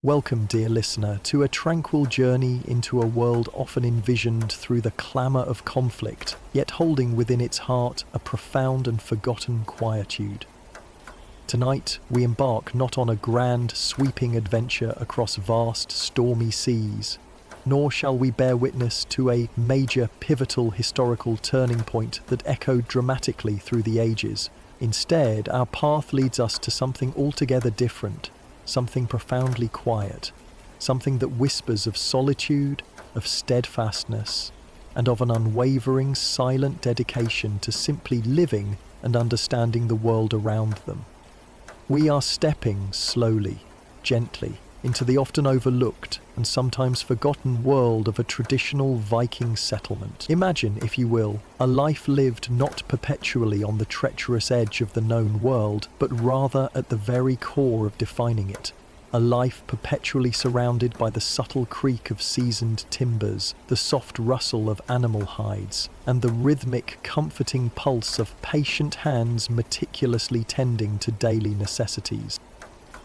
Welcome, dear listener, to a tranquil journey into a world often envisioned through the clamor of conflict, yet holding within its heart a profound and forgotten quietude. Tonight, we embark not on a grand, sweeping adventure across vast, stormy seas, nor shall we bear witness to a major, pivotal historical turning point that echoed dramatically through the ages. Instead, our path leads us to something altogether different, something profoundly quiet, something that whispers of solitude, of steadfastness, and of an unwavering, silent dedication to simply living and understanding the world around them. We are stepping slowly, gently, into the often overlooked and sometimes forgotten world of a traditional Viking settlement. Imagine, if you will, a life lived not perpetually on the treacherous edge of the known world, but rather at the very core of defining it. A life perpetually surrounded by the subtle creak of seasoned timbers, the soft rustle of animal hides, and the rhythmic, comforting pulse of patient hands meticulously tending to daily necessities.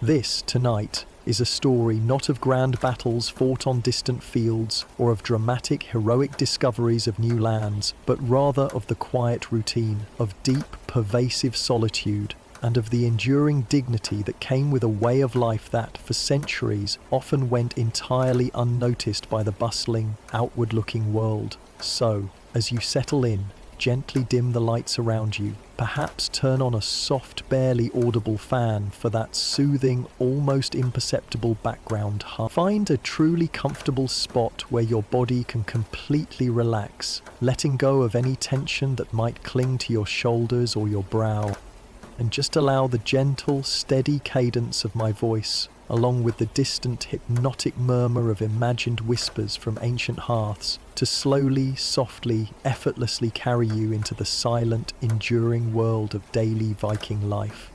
This, tonight, is a story not of grand battles fought on distant fields or of dramatic, heroic discoveries of new lands, but rather of the quiet routine, of deep, pervasive solitude, and of the enduring dignity that came with a way of life that, for centuries, often went entirely unnoticed by the bustling, outward-looking world. So, as you settle in, gently dim the lights around you, perhaps turn on a soft, barely audible fan for that soothing, almost imperceptible background hum. Find a truly comfortable spot where your body can completely relax, letting go of any tension that might cling to your shoulders or your brow, and just allow the gentle, steady cadence of my voice, along with the distant, hypnotic murmur of imagined whispers from ancient hearths, to slowly, softly, effortlessly carry you into the silent, enduring world of daily Viking life.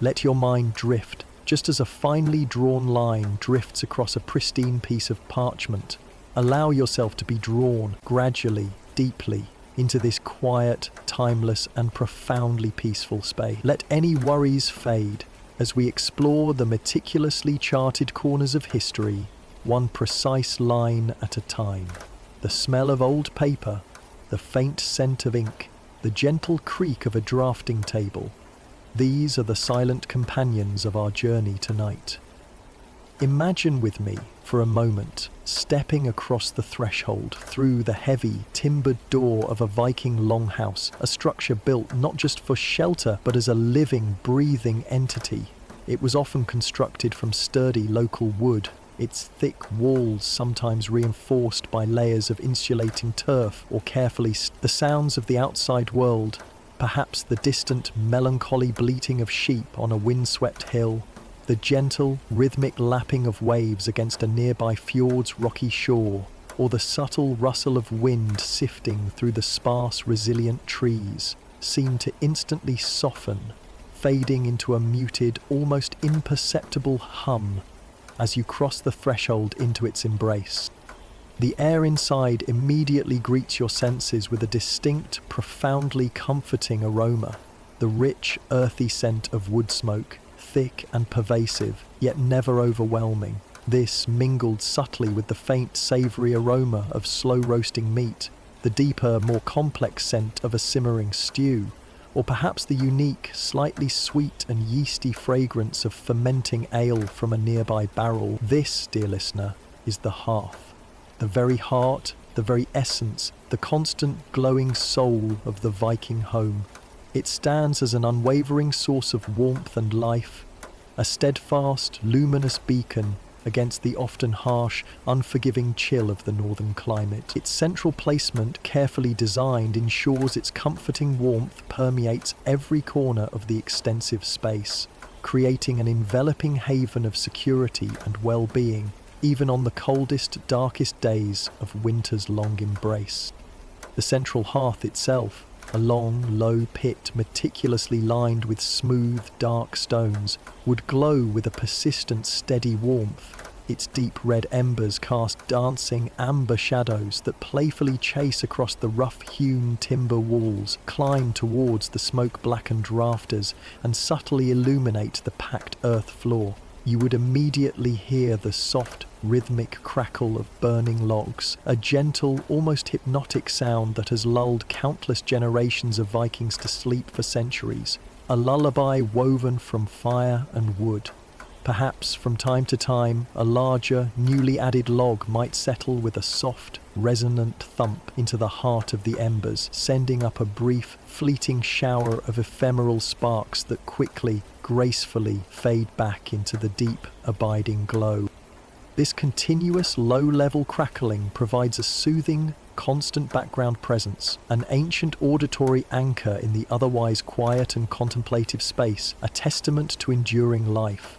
Let your mind drift, just as a finely drawn line drifts across a pristine piece of parchment. Allow yourself to be drawn, gradually, deeply, into this quiet, timeless, and profoundly peaceful space. Let any worries fade as we explore the meticulously charted corners of history, one precise line at a time. The smell of old paper, the faint scent of ink, the gentle creak of a drafting table. These are the silent companions of our journey tonight. Imagine with me, for a moment, stepping across the threshold through the heavy, timbered door of a Viking longhouse, a structure built not just for shelter, but as a living, breathing entity. It was often constructed from sturdy local wood, its thick walls sometimes reinforced by layers of insulating turf or the sounds of the outside world, perhaps the distant, melancholy bleating of sheep on a windswept hill, the gentle, rhythmic lapping of waves against a nearby fjord's rocky shore, or the subtle rustle of wind sifting through the sparse, resilient trees, seemed to instantly soften, fading into a muted, almost imperceptible hum as you cross the threshold into its embrace. The air inside immediately greets your senses with a distinct, profoundly comforting aroma, the rich, earthy scent of wood smoke, thick and pervasive, yet never overwhelming. This mingled subtly with the faint, savoury aroma of slow-roasting meat, the deeper, more complex scent of a simmering stew, or perhaps the unique, slightly sweet and yeasty fragrance of fermenting ale from a nearby barrel. This, dear listener, is the hearth. The very heart, the very essence, the constant glowing soul of the Viking home. It stands as an unwavering source of warmth and life, a steadfast, luminous beacon against the often harsh, unforgiving chill of the northern climate. Its central placement, carefully designed, ensures its comforting warmth permeates every corner of the extensive space, creating an enveloping haven of security and well-being, even on the coldest, darkest days of winter's long embrace. The central hearth itself, a long, low pit meticulously lined with smooth, dark stones, would glow with a persistent, steady warmth. Its deep red embers cast dancing amber shadows that playfully chase across the rough-hewn timber walls, climb towards the smoke-blackened rafters, and subtly illuminate the packed earth floor. you would immediately hear the soft, rhythmic crackle of burning logs, a gentle, almost hypnotic sound that has lulled countless generations of Vikings to sleep for centuries, a lullaby woven from fire and wood. Perhaps, from time to time, a larger, newly added log might settle with a soft, resonant thump into the heart of the embers, sending up a brief, fleeting shower of ephemeral sparks that quickly, gracefully fade back into the deep, abiding glow. This continuous, low-level crackling provides a soothing, constant background presence, an ancient auditory anchor in the otherwise quiet and contemplative space, a testament to enduring life.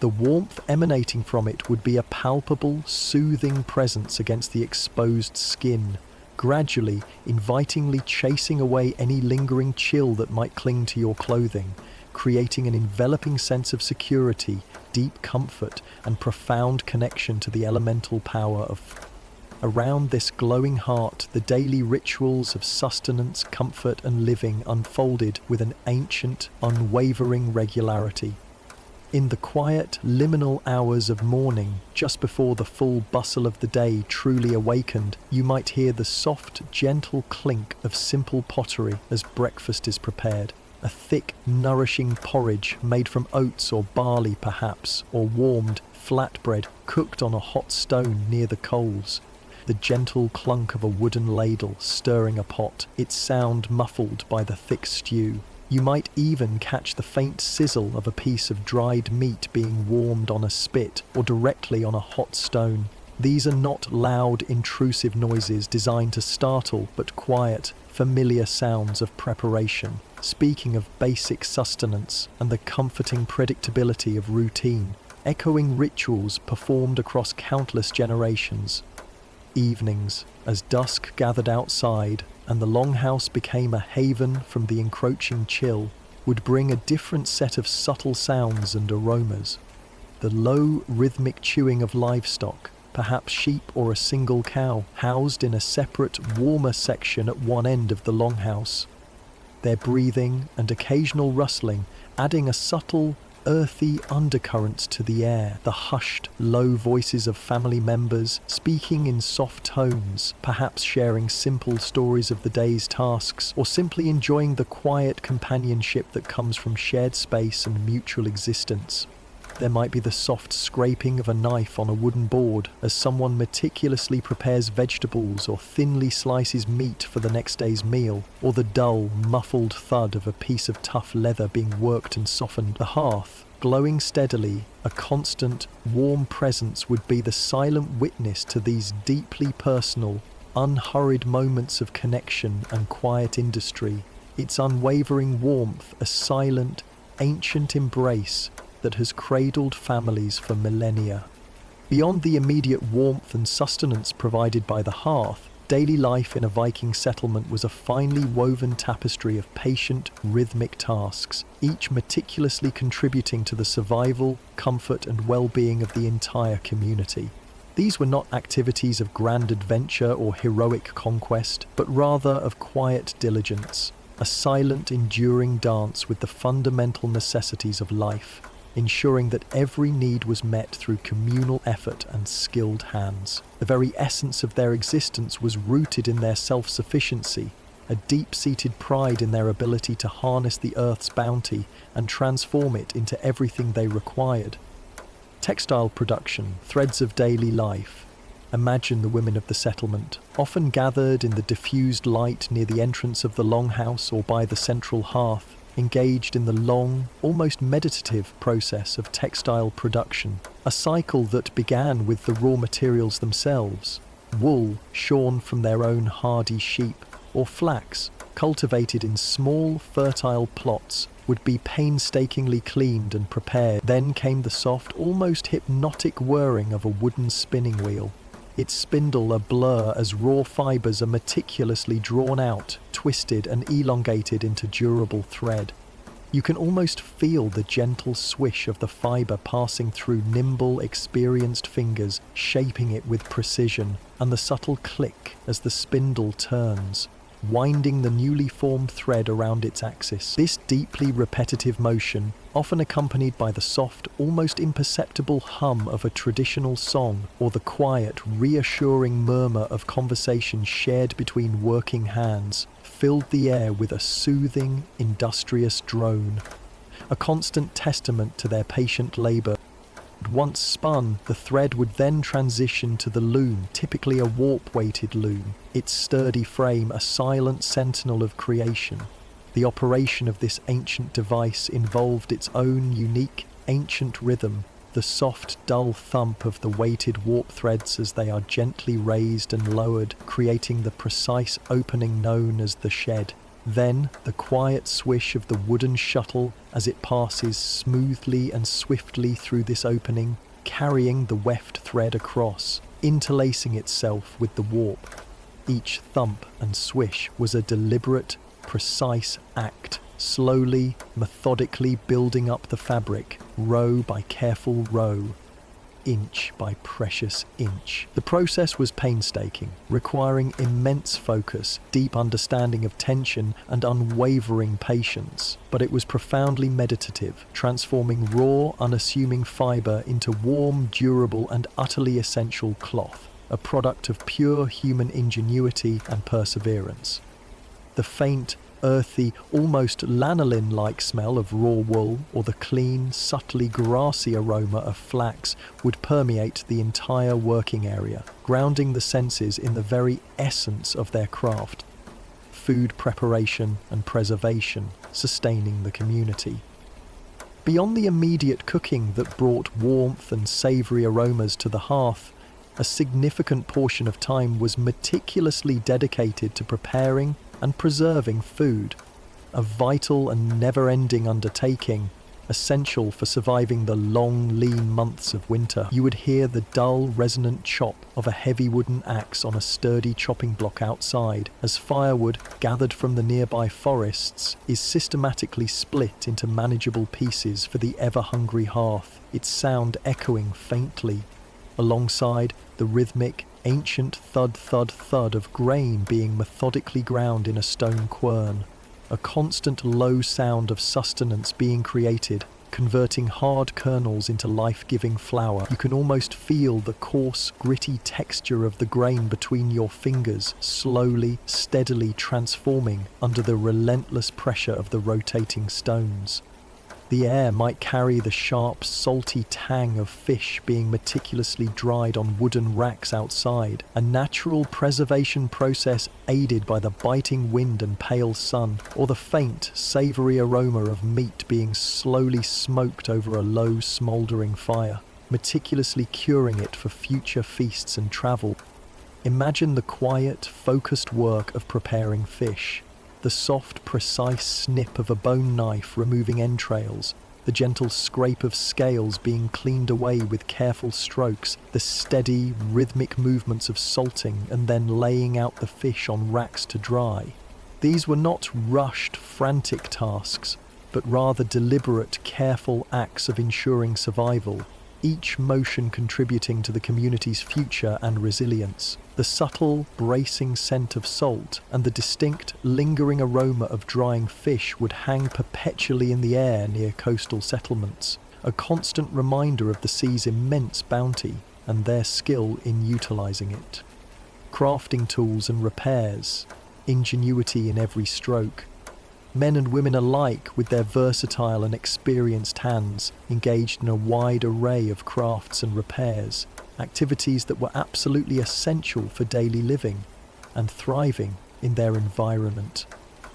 The warmth emanating from it would be a palpable, soothing presence against the exposed skin, gradually, invitingly chasing away any lingering chill that might cling to your clothing, creating an enveloping sense of security, deep comfort, and profound connection to the elemental power of. Around this glowing heart, the daily rituals of sustenance, comfort, and living unfolded with an ancient, unwavering regularity. In the quiet, liminal hours of morning, just before the full bustle of the day truly awakened, you might hear the soft, gentle clink of simple pottery as breakfast is prepared. A thick, nourishing porridge made from oats or barley perhaps, or warmed, flatbread cooked on a hot stone near the coals. The gentle clunk of a wooden ladle stirring a pot, its sound muffled by the thick stew. You might even catch the faint sizzle of a piece of dried meat being warmed on a spit or directly on a hot stone. These are not loud, intrusive noises designed to startle, but quiet, familiar sounds of preparation, speaking of basic sustenance and the comforting predictability of routine, echoing rituals performed across countless generations. Evenings, as dusk gathered outside, and the Longhouse became a haven from the encroaching chill, would bring a different set of subtle sounds and aromas. The low, rhythmic chewing of livestock, perhaps sheep or a single cow, housed in a separate, warmer section at one end of the Longhouse. Their breathing and occasional rustling adding a subtle, earthy undercurrents to the air, the hushed, low voices of family members speaking in soft tones, perhaps sharing simple stories of the day's tasks, or simply enjoying the quiet companionship that comes from shared space and mutual existence. There might be the soft scraping of a knife on a wooden board as someone meticulously prepares vegetables or thinly slices meat for the next day's meal, or the dull, muffled thud of a piece of tough leather being worked and softened. The hearth, glowing steadily, a constant, warm presence would be the silent witness to these deeply personal, unhurried moments of connection and quiet industry, its unwavering warmth a silent, ancient embrace that has cradled families for millennia. Beyond the immediate warmth and sustenance provided by the hearth, daily life in a Viking settlement was a finely woven tapestry of patient, rhythmic tasks, each meticulously contributing to the survival, comfort, and well-being of the entire community. These were not activities of grand adventure or heroic conquest, but rather of quiet diligence, a silent, enduring dance with the fundamental necessities of life, ensuring that every need was met through communal effort and skilled hands. The very essence of their existence was rooted in their self-sufficiency, a deep-seated pride in their ability to harness the earth's bounty and transform it into everything they required. Textile production, threads of daily life. Imagine the women of the settlement, often gathered in the diffused light near the entrance of the Longhouse or by the central hearth, engaged in the long, almost meditative process of textile production, a cycle that began with the raw materials themselves, wool shorn from their own hardy sheep, or flax, cultivated in small, fertile plots, would be painstakingly cleaned and prepared. Then came the soft, almost hypnotic whirring of a wooden spinning wheel, its spindle a blur as raw fibers are meticulously drawn out, twisted and elongated into durable thread. You can almost feel the gentle swish of the fiber passing through nimble, experienced fingers, shaping it with precision, and the subtle click as the spindle turns. winding the newly formed thread around its axis. This deeply repetitive motion, often accompanied by the soft, almost imperceptible hum of a traditional song or the quiet, reassuring murmur of conversation shared between working hands, filled the air with a soothing, industrious drone, a constant testament to their patient labor. Once spun, the thread would then transition to the loom, typically a warp-weighted loom, its sturdy frame a silent sentinel of creation. The operation of this ancient device involved its own unique, ancient rhythm, the soft, dull thump of the weighted warp threads as they are gently raised and lowered, creating the precise opening known as the shed. Then, the quiet swish of the wooden shuttle as it passes smoothly and swiftly through this opening, carrying the weft thread across, interlacing itself with the warp. Each thump and swish was a deliberate, precise act, slowly, methodically building up the fabric, row by careful row, inch by precious inch. The process was painstaking, requiring immense focus, deep understanding of tension, and unwavering patience. But it was profoundly meditative, transforming raw, unassuming fibre into warm, durable, and utterly essential cloth, a product of pure human ingenuity and perseverance. The faint, earthy, almost lanolin-like smell of raw wool or the clean, subtly grassy aroma of flax would permeate the entire working area, grounding the senses in the very essence of their craft. Food preparation and preservation, sustaining the community. Beyond the immediate cooking that brought warmth and savoury aromas to the hearth, a significant portion of time was meticulously dedicated to preparing and preserving food, a vital and never-ending undertaking, essential for surviving the long, lean months of winter. You would hear the dull, resonant chop of a heavy wooden axe on a sturdy chopping block outside, as firewood, gathered from the nearby forests, is systematically split into manageable pieces for the ever-hungry hearth, its sound echoing faintly, alongside the rhythmic, ancient thud-thud-thud of grain being methodically ground in a stone quern, a constant low sound of sustenance being created, converting hard kernels into life-giving flour. You can almost feel the coarse, gritty texture of the grain between your fingers, slowly, steadily transforming under the relentless pressure of the rotating stones. The air might carry the sharp, salty tang of fish being meticulously dried on wooden racks outside, a natural preservation process aided by the biting wind and pale sun, or the faint, savoury aroma of meat being slowly smoked over a low, smouldering fire, meticulously curing it for future feasts and travel. Imagine the quiet, focused work of preparing fish. The soft, precise snip of a bone knife removing entrails, the gentle scrape of scales being cleaned away with careful strokes, the steady, rhythmic movements of salting and then laying out the fish on racks to dry. These were not rushed, frantic tasks, but rather deliberate, careful acts of ensuring survival, each motion contributing to the community's future and resilience. The subtle, bracing scent of salt and the distinct, lingering aroma of drying fish would hang perpetually in the air near coastal settlements, a constant reminder of the sea's immense bounty and their skill in utilizing it. Crafting tools and repairs, ingenuity in every stroke. Men and women alike, with their versatile and experienced hands, engaged in a wide array of crafts and repairs, activities that were absolutely essential for daily living and thriving in their environment.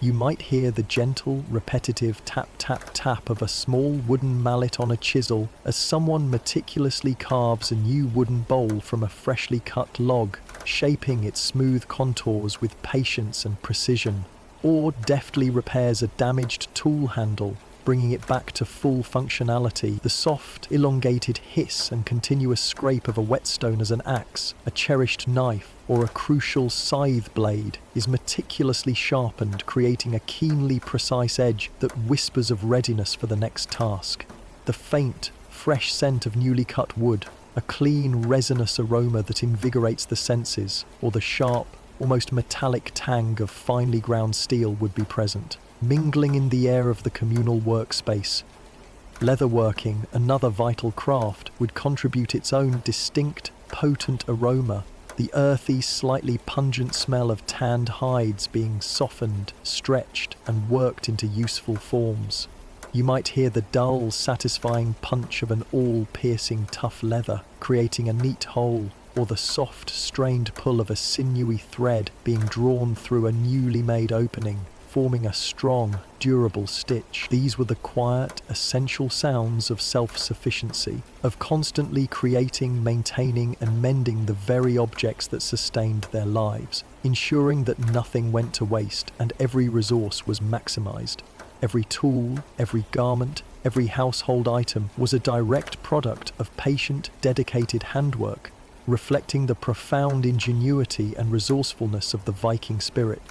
You might hear the gentle, repetitive tap-tap-tap of a small wooden mallet on a chisel as someone meticulously carves a new wooden bowl from a freshly cut log, shaping its smooth contours with patience and precision, or deftly repairs a damaged tool handle, bringing it back to full functionality. The soft, elongated hiss and continuous scrape of a whetstone as an axe, a cherished knife, or a crucial scythe blade is meticulously sharpened, creating a keenly precise edge that whispers of readiness for the next task. The faint, fresh scent of newly cut wood, a clean, resinous aroma that invigorates the senses, or the sharp, almost metallic tang of finely ground steel would be present, mingling in the air of the communal workspace. Leatherworking, another vital craft, would contribute its own distinct, potent aroma, the earthy, slightly pungent smell of tanned hides being softened, stretched, and worked into useful forms. You might hear the dull, satisfying punch of an all-piercing tough leather, creating a neat hole, or the soft, strained pull of a sinewy thread being drawn through a newly made opening, forming a strong, durable stitch. These were the quiet, essential sounds of self-sufficiency, of constantly creating, maintaining, and mending the very objects that sustained their lives, ensuring that nothing went to waste and every resource was maximized. Every tool, every garment, every household item was a direct product of patient, dedicated handwork, reflecting the profound ingenuity and resourcefulness of the Viking spirit.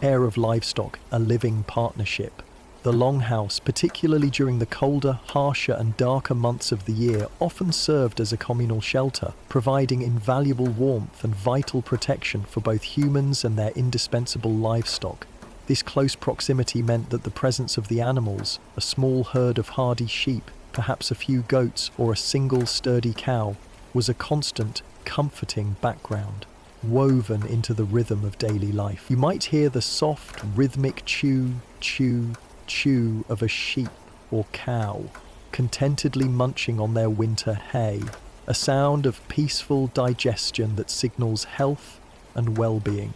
Care of livestock, a living partnership. The Longhouse, particularly during the colder, harsher and darker months of the year, often served as a communal shelter, providing invaluable warmth and vital protection for both humans and their indispensable livestock. This close proximity meant that the presence of the animals, a small herd of hardy sheep, perhaps a few goats or a single sturdy cow, was a constant, comforting background, woven into the rhythm of daily life. You might hear the soft, rhythmic chew, chew, chew of a sheep or cow, contentedly munching on their winter hay, a sound of peaceful digestion that signals health and well-being.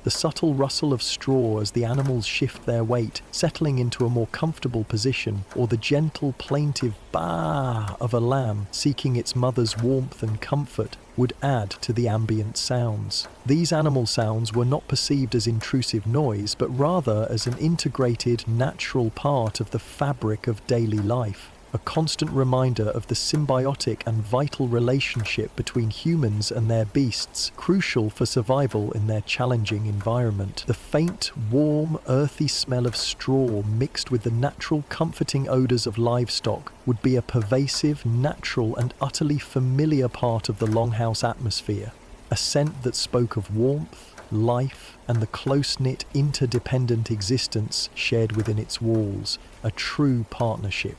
The subtle rustle of straw as the animals shift their weight, settling into a more comfortable position, or the gentle, plaintive baa of a lamb seeking its mother's warmth and comfort would add to the ambient sounds. These animal sounds were not perceived as intrusive noise, but rather as an integrated, natural part of the fabric of daily life. A constant reminder of the symbiotic and vital relationship between humans and their beasts, crucial for survival in their challenging environment. The faint, warm, earthy smell of straw mixed with the natural, comforting odours of livestock would be a pervasive, natural and utterly familiar part of the Longhouse atmosphere, a scent that spoke of warmth, life, and the close-knit, interdependent existence shared within its walls, a true partnership.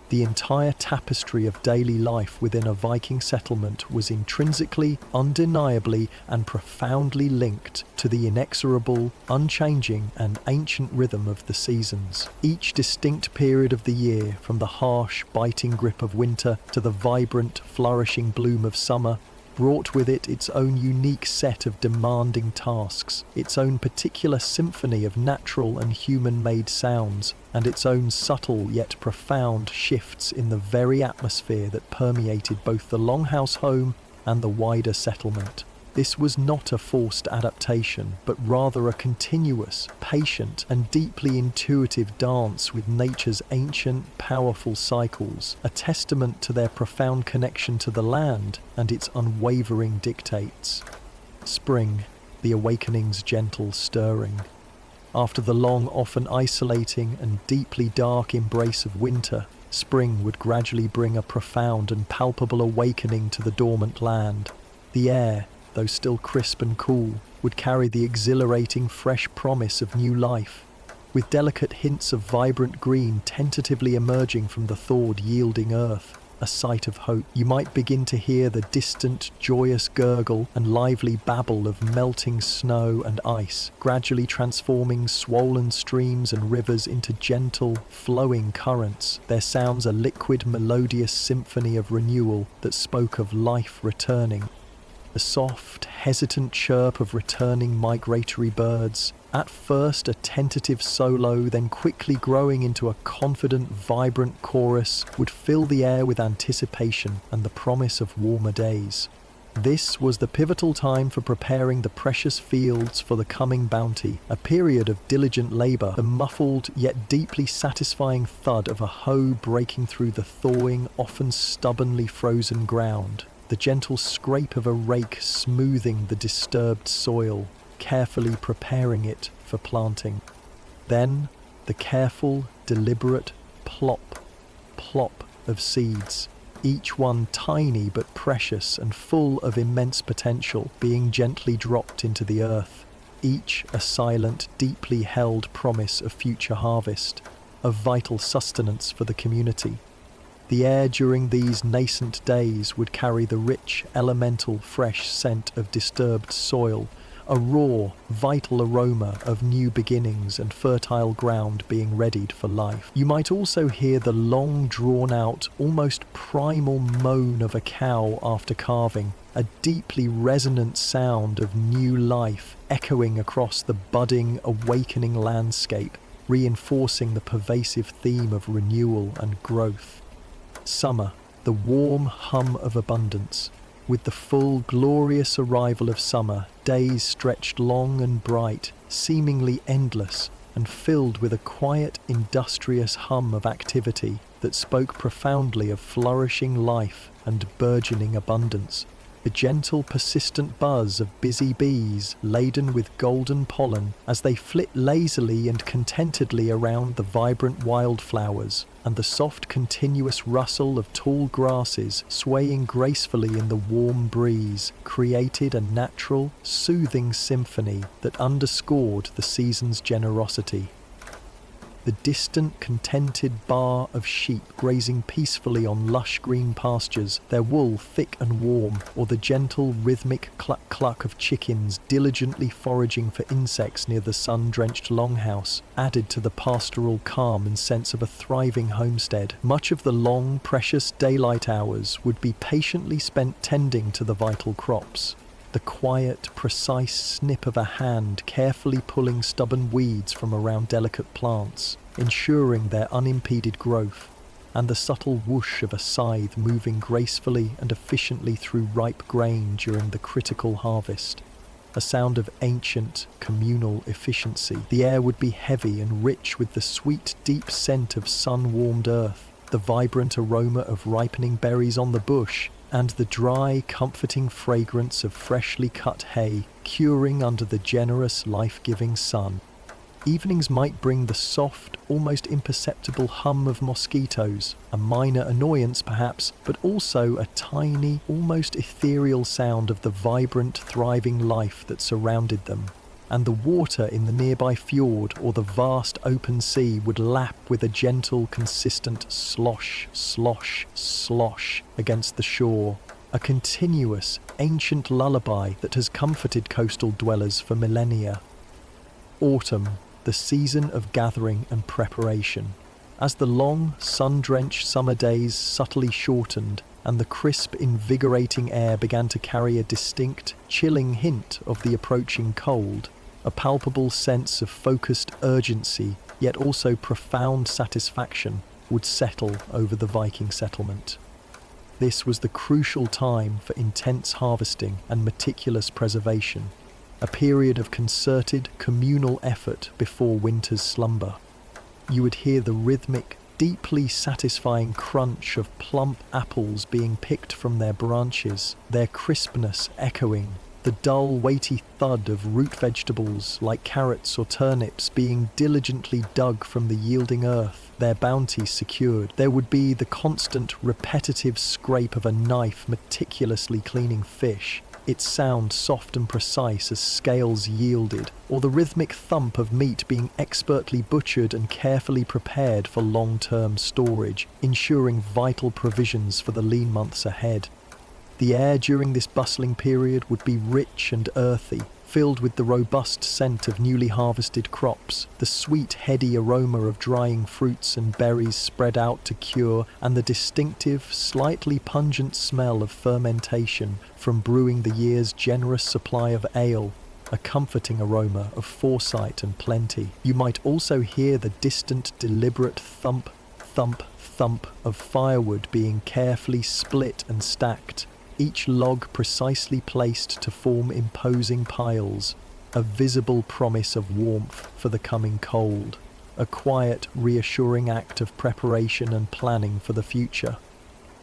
The entire tapestry of daily life within a Viking settlement was intrinsically, undeniably, and profoundly linked to the inexorable, unchanging, and ancient rhythm of the seasons. Each distinct period of the year, from the harsh, biting grip of winter to the vibrant, flourishing bloom of summer, brought with it its own unique set of demanding tasks, its own particular symphony of natural and human-made sounds, and its own subtle yet profound shifts in the very atmosphere that permeated both the Longhouse home and the wider settlement. This was not a forced adaptation, but rather a continuous, patient, and deeply intuitive dance with nature's ancient, powerful cycles, a testament to their profound connection to the land and its unwavering dictates. Spring, the awakening's gentle stirring. After the long, often isolating and deeply dark embrace of winter, spring would gradually bring a profound and palpable awakening to the dormant land. The air, though still crisp and cool, would carry the exhilarating fresh promise of new life, with delicate hints of vibrant green tentatively emerging from the thawed, yielding earth, a sight of hope. You might begin to hear the distant, joyous gurgle and lively babble of melting snow and ice, gradually transforming swollen streams and rivers into gentle, flowing currents, their sounds a liquid, melodious symphony of renewal that spoke of life returning. The soft, hesitant chirp of returning migratory birds, at first a tentative solo, then quickly growing into a confident, vibrant chorus, would fill the air with anticipation and the promise of warmer days. This was the pivotal time for preparing the precious fields for the coming bounty, a period of diligent labour, the muffled yet deeply satisfying thud of a hoe breaking through the thawing, often stubbornly frozen ground, the gentle scrape of a rake smoothing the disturbed soil, carefully preparing it for planting. Then, the careful, deliberate plop, plop of seeds, each one tiny but precious and full of immense potential, being gently dropped into the earth, each a silent, deeply held promise of future harvest, of vital sustenance for the community. The air during these nascent days would carry the rich, elemental, fresh scent of disturbed soil, a raw, vital aroma of new beginnings and fertile ground being readied for life. You might also hear the long drawn-out, almost primal moan of a cow after calving, a deeply resonant sound of new life echoing across the budding, awakening landscape, reinforcing the pervasive theme of renewal and growth. Summer, the warm hum of abundance. With the full, glorious arrival of summer, days stretched long and bright, seemingly endless, and filled with a quiet, industrious hum of activity that spoke profoundly of flourishing life and burgeoning abundance. The gentle, persistent buzz of busy bees laden with golden pollen as they flit lazily and contentedly around the vibrant wildflowers, and the soft, continuous rustle of tall grasses swaying gracefully in the warm breeze created a natural, soothing symphony that underscored the season's generosity. The distant, contented bar of sheep grazing peacefully on lush green pastures, their wool thick and warm, or the gentle, rhythmic cluck-cluck of chickens diligently foraging for insects near the sun-drenched Longhouse, added to the pastoral calm and sense of a thriving homestead. Much of the long, precious daylight hours would be patiently spent tending to the vital crops. The quiet, precise snip of a hand carefully pulling stubborn weeds from around delicate plants, ensuring their unimpeded growth, and the subtle whoosh of a scythe moving gracefully and efficiently through ripe grain during the critical harvest. A sound of ancient, communal efficiency. The air would be heavy and rich with the sweet, deep scent of sun-warmed earth, the vibrant aroma of ripening berries on the bush, and the dry, comforting fragrance of freshly cut hay curing under the generous, life-giving sun. Evenings might bring the soft, almost imperceptible hum of mosquitoes, a minor annoyance perhaps, but also a tiny, almost ethereal sound of the vibrant, thriving life that surrounded them. And the water in the nearby fjord or the vast open sea would lap with a gentle, consistent slosh, slosh, slosh against the shore, a continuous, ancient lullaby that has comforted coastal dwellers for millennia. Autumn, the season of gathering and preparation. As the long, sun-drenched summer days subtly shortened and the crisp, invigorating air began to carry a distinct, chilling hint of the approaching cold, a palpable sense of focused urgency, yet also profound satisfaction, would settle over the Viking settlement. This was the crucial time for intense harvesting and meticulous preservation, a period of concerted, communal effort before winter's slumber. You would hear the rhythmic, deeply satisfying crunch of plump apples being picked from their branches, their crispness echoing, the dull, weighty thud of root vegetables like carrots or turnips being diligently dug from the yielding earth, their bounty secured. There would be the constant, repetitive scrape of a knife meticulously cleaning fish, its sound soft and precise as scales yielded, or the rhythmic thump of meat being expertly butchered and carefully prepared for long-term storage, ensuring vital provisions for the lean months ahead. The air during this bustling period would be rich and earthy, filled with the robust scent of newly harvested crops, the sweet, heady aroma of drying fruits and berries spread out to cure, and the distinctive, slightly pungent smell of fermentation from brewing the year's generous supply of ale, a comforting aroma of foresight and plenty. You might also hear the distant, deliberate thump, thump, thump of firewood being carefully split and stacked, each log precisely placed to form imposing piles, a visible promise of warmth for the coming cold, a quiet, reassuring act of preparation and planning for the future.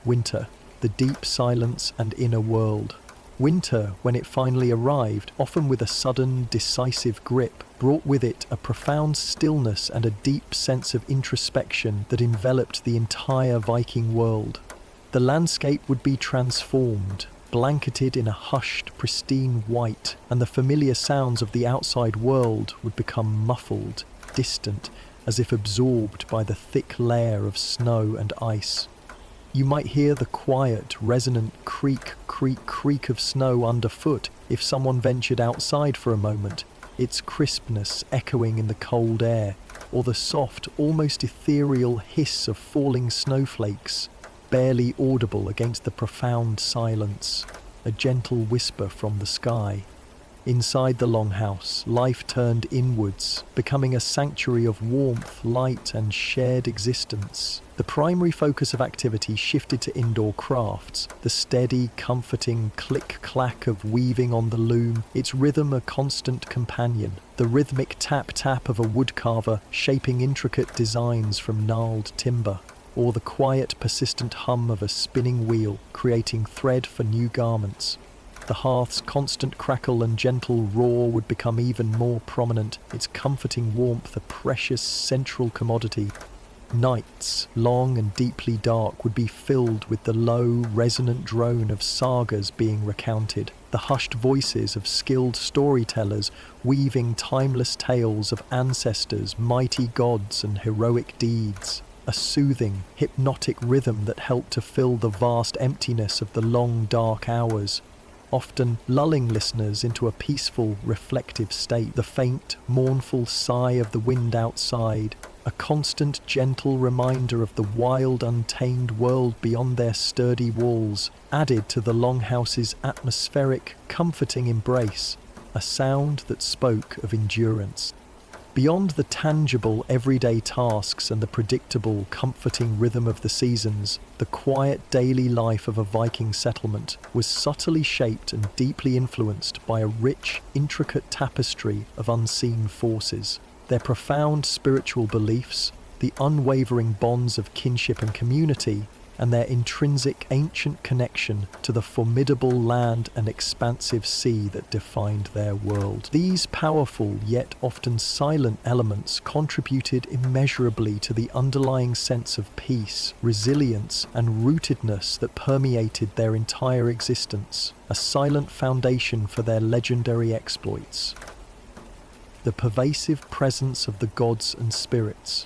Winter, the deep silence and inner world. Winter, when it finally arrived, often with a sudden, decisive grip, brought with it a profound stillness and a deep sense of introspection that enveloped the entire Viking world. The landscape would be transformed, blanketed in a hushed, pristine white, and the familiar sounds of the outside world would become muffled, distant, as if absorbed by the thick layer of snow and ice. You might hear the quiet, resonant creak, creak, creak of snow underfoot if someone ventured outside for a moment, its crispness echoing in the cold air, or the soft, almost ethereal hiss of falling snowflakes, barely audible against the profound silence, a gentle whisper from the sky. Inside the Longhouse, life turned inwards, becoming a sanctuary of warmth, light, and shared existence. The primary focus of activity shifted to indoor crafts, the steady, comforting click-clack of weaving on the loom, its rhythm a constant companion, the rhythmic tap-tap of a woodcarver shaping intricate designs from gnarled timber, or the quiet, persistent hum of a spinning wheel creating thread for new garments. The hearth's constant crackle and gentle roar would become even more prominent, its comforting warmth a precious central commodity. Nights, long and deeply dark, would be filled with the low, resonant drone of sagas being recounted, the hushed voices of skilled storytellers weaving timeless tales of ancestors, mighty gods, and heroic deeds. A soothing, hypnotic rhythm that helped to fill the vast emptiness of the long, dark hours, often lulling listeners into a peaceful, reflective state. The faint, mournful sigh of the wind outside, a constant, gentle reminder of the wild, untamed world beyond their sturdy walls, added to the Longhouse's atmospheric, comforting embrace, a sound that spoke of endurance. Beyond the tangible, everyday tasks and the predictable, comforting rhythm of the seasons, the quiet daily life of a Viking settlement was subtly shaped and deeply influenced by a rich, intricate tapestry of unseen forces. Their profound spiritual beliefs, the unwavering bonds of kinship and community, and their intrinsic ancient connection to the formidable land and expansive sea that defined their world. These powerful yet often silent elements contributed immeasurably to the underlying sense of peace, resilience, and rootedness that permeated their entire existence, a silent foundation for their legendary exploits. The pervasive presence of the gods and spirits.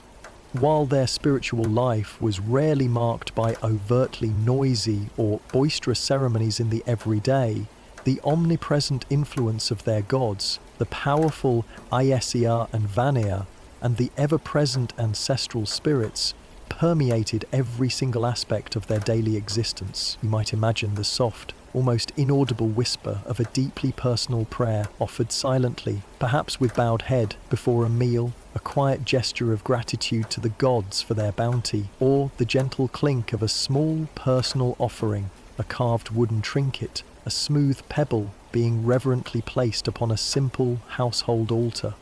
While their spiritual life was rarely marked by overtly noisy or boisterous ceremonies in the everyday, the omnipresent influence of their gods, the powerful Aesir and Vanir, and the ever-present ancestral spirits, permeated every single aspect of their daily existence. You might imagine the soft, almost inaudible whisper of a deeply personal prayer offered silently, perhaps with bowed head, before a meal, a quiet gesture of gratitude to the gods for their bounty, or the gentle clink of a small personal offering, a carved wooden trinket, a smooth pebble being reverently placed upon a simple household altar,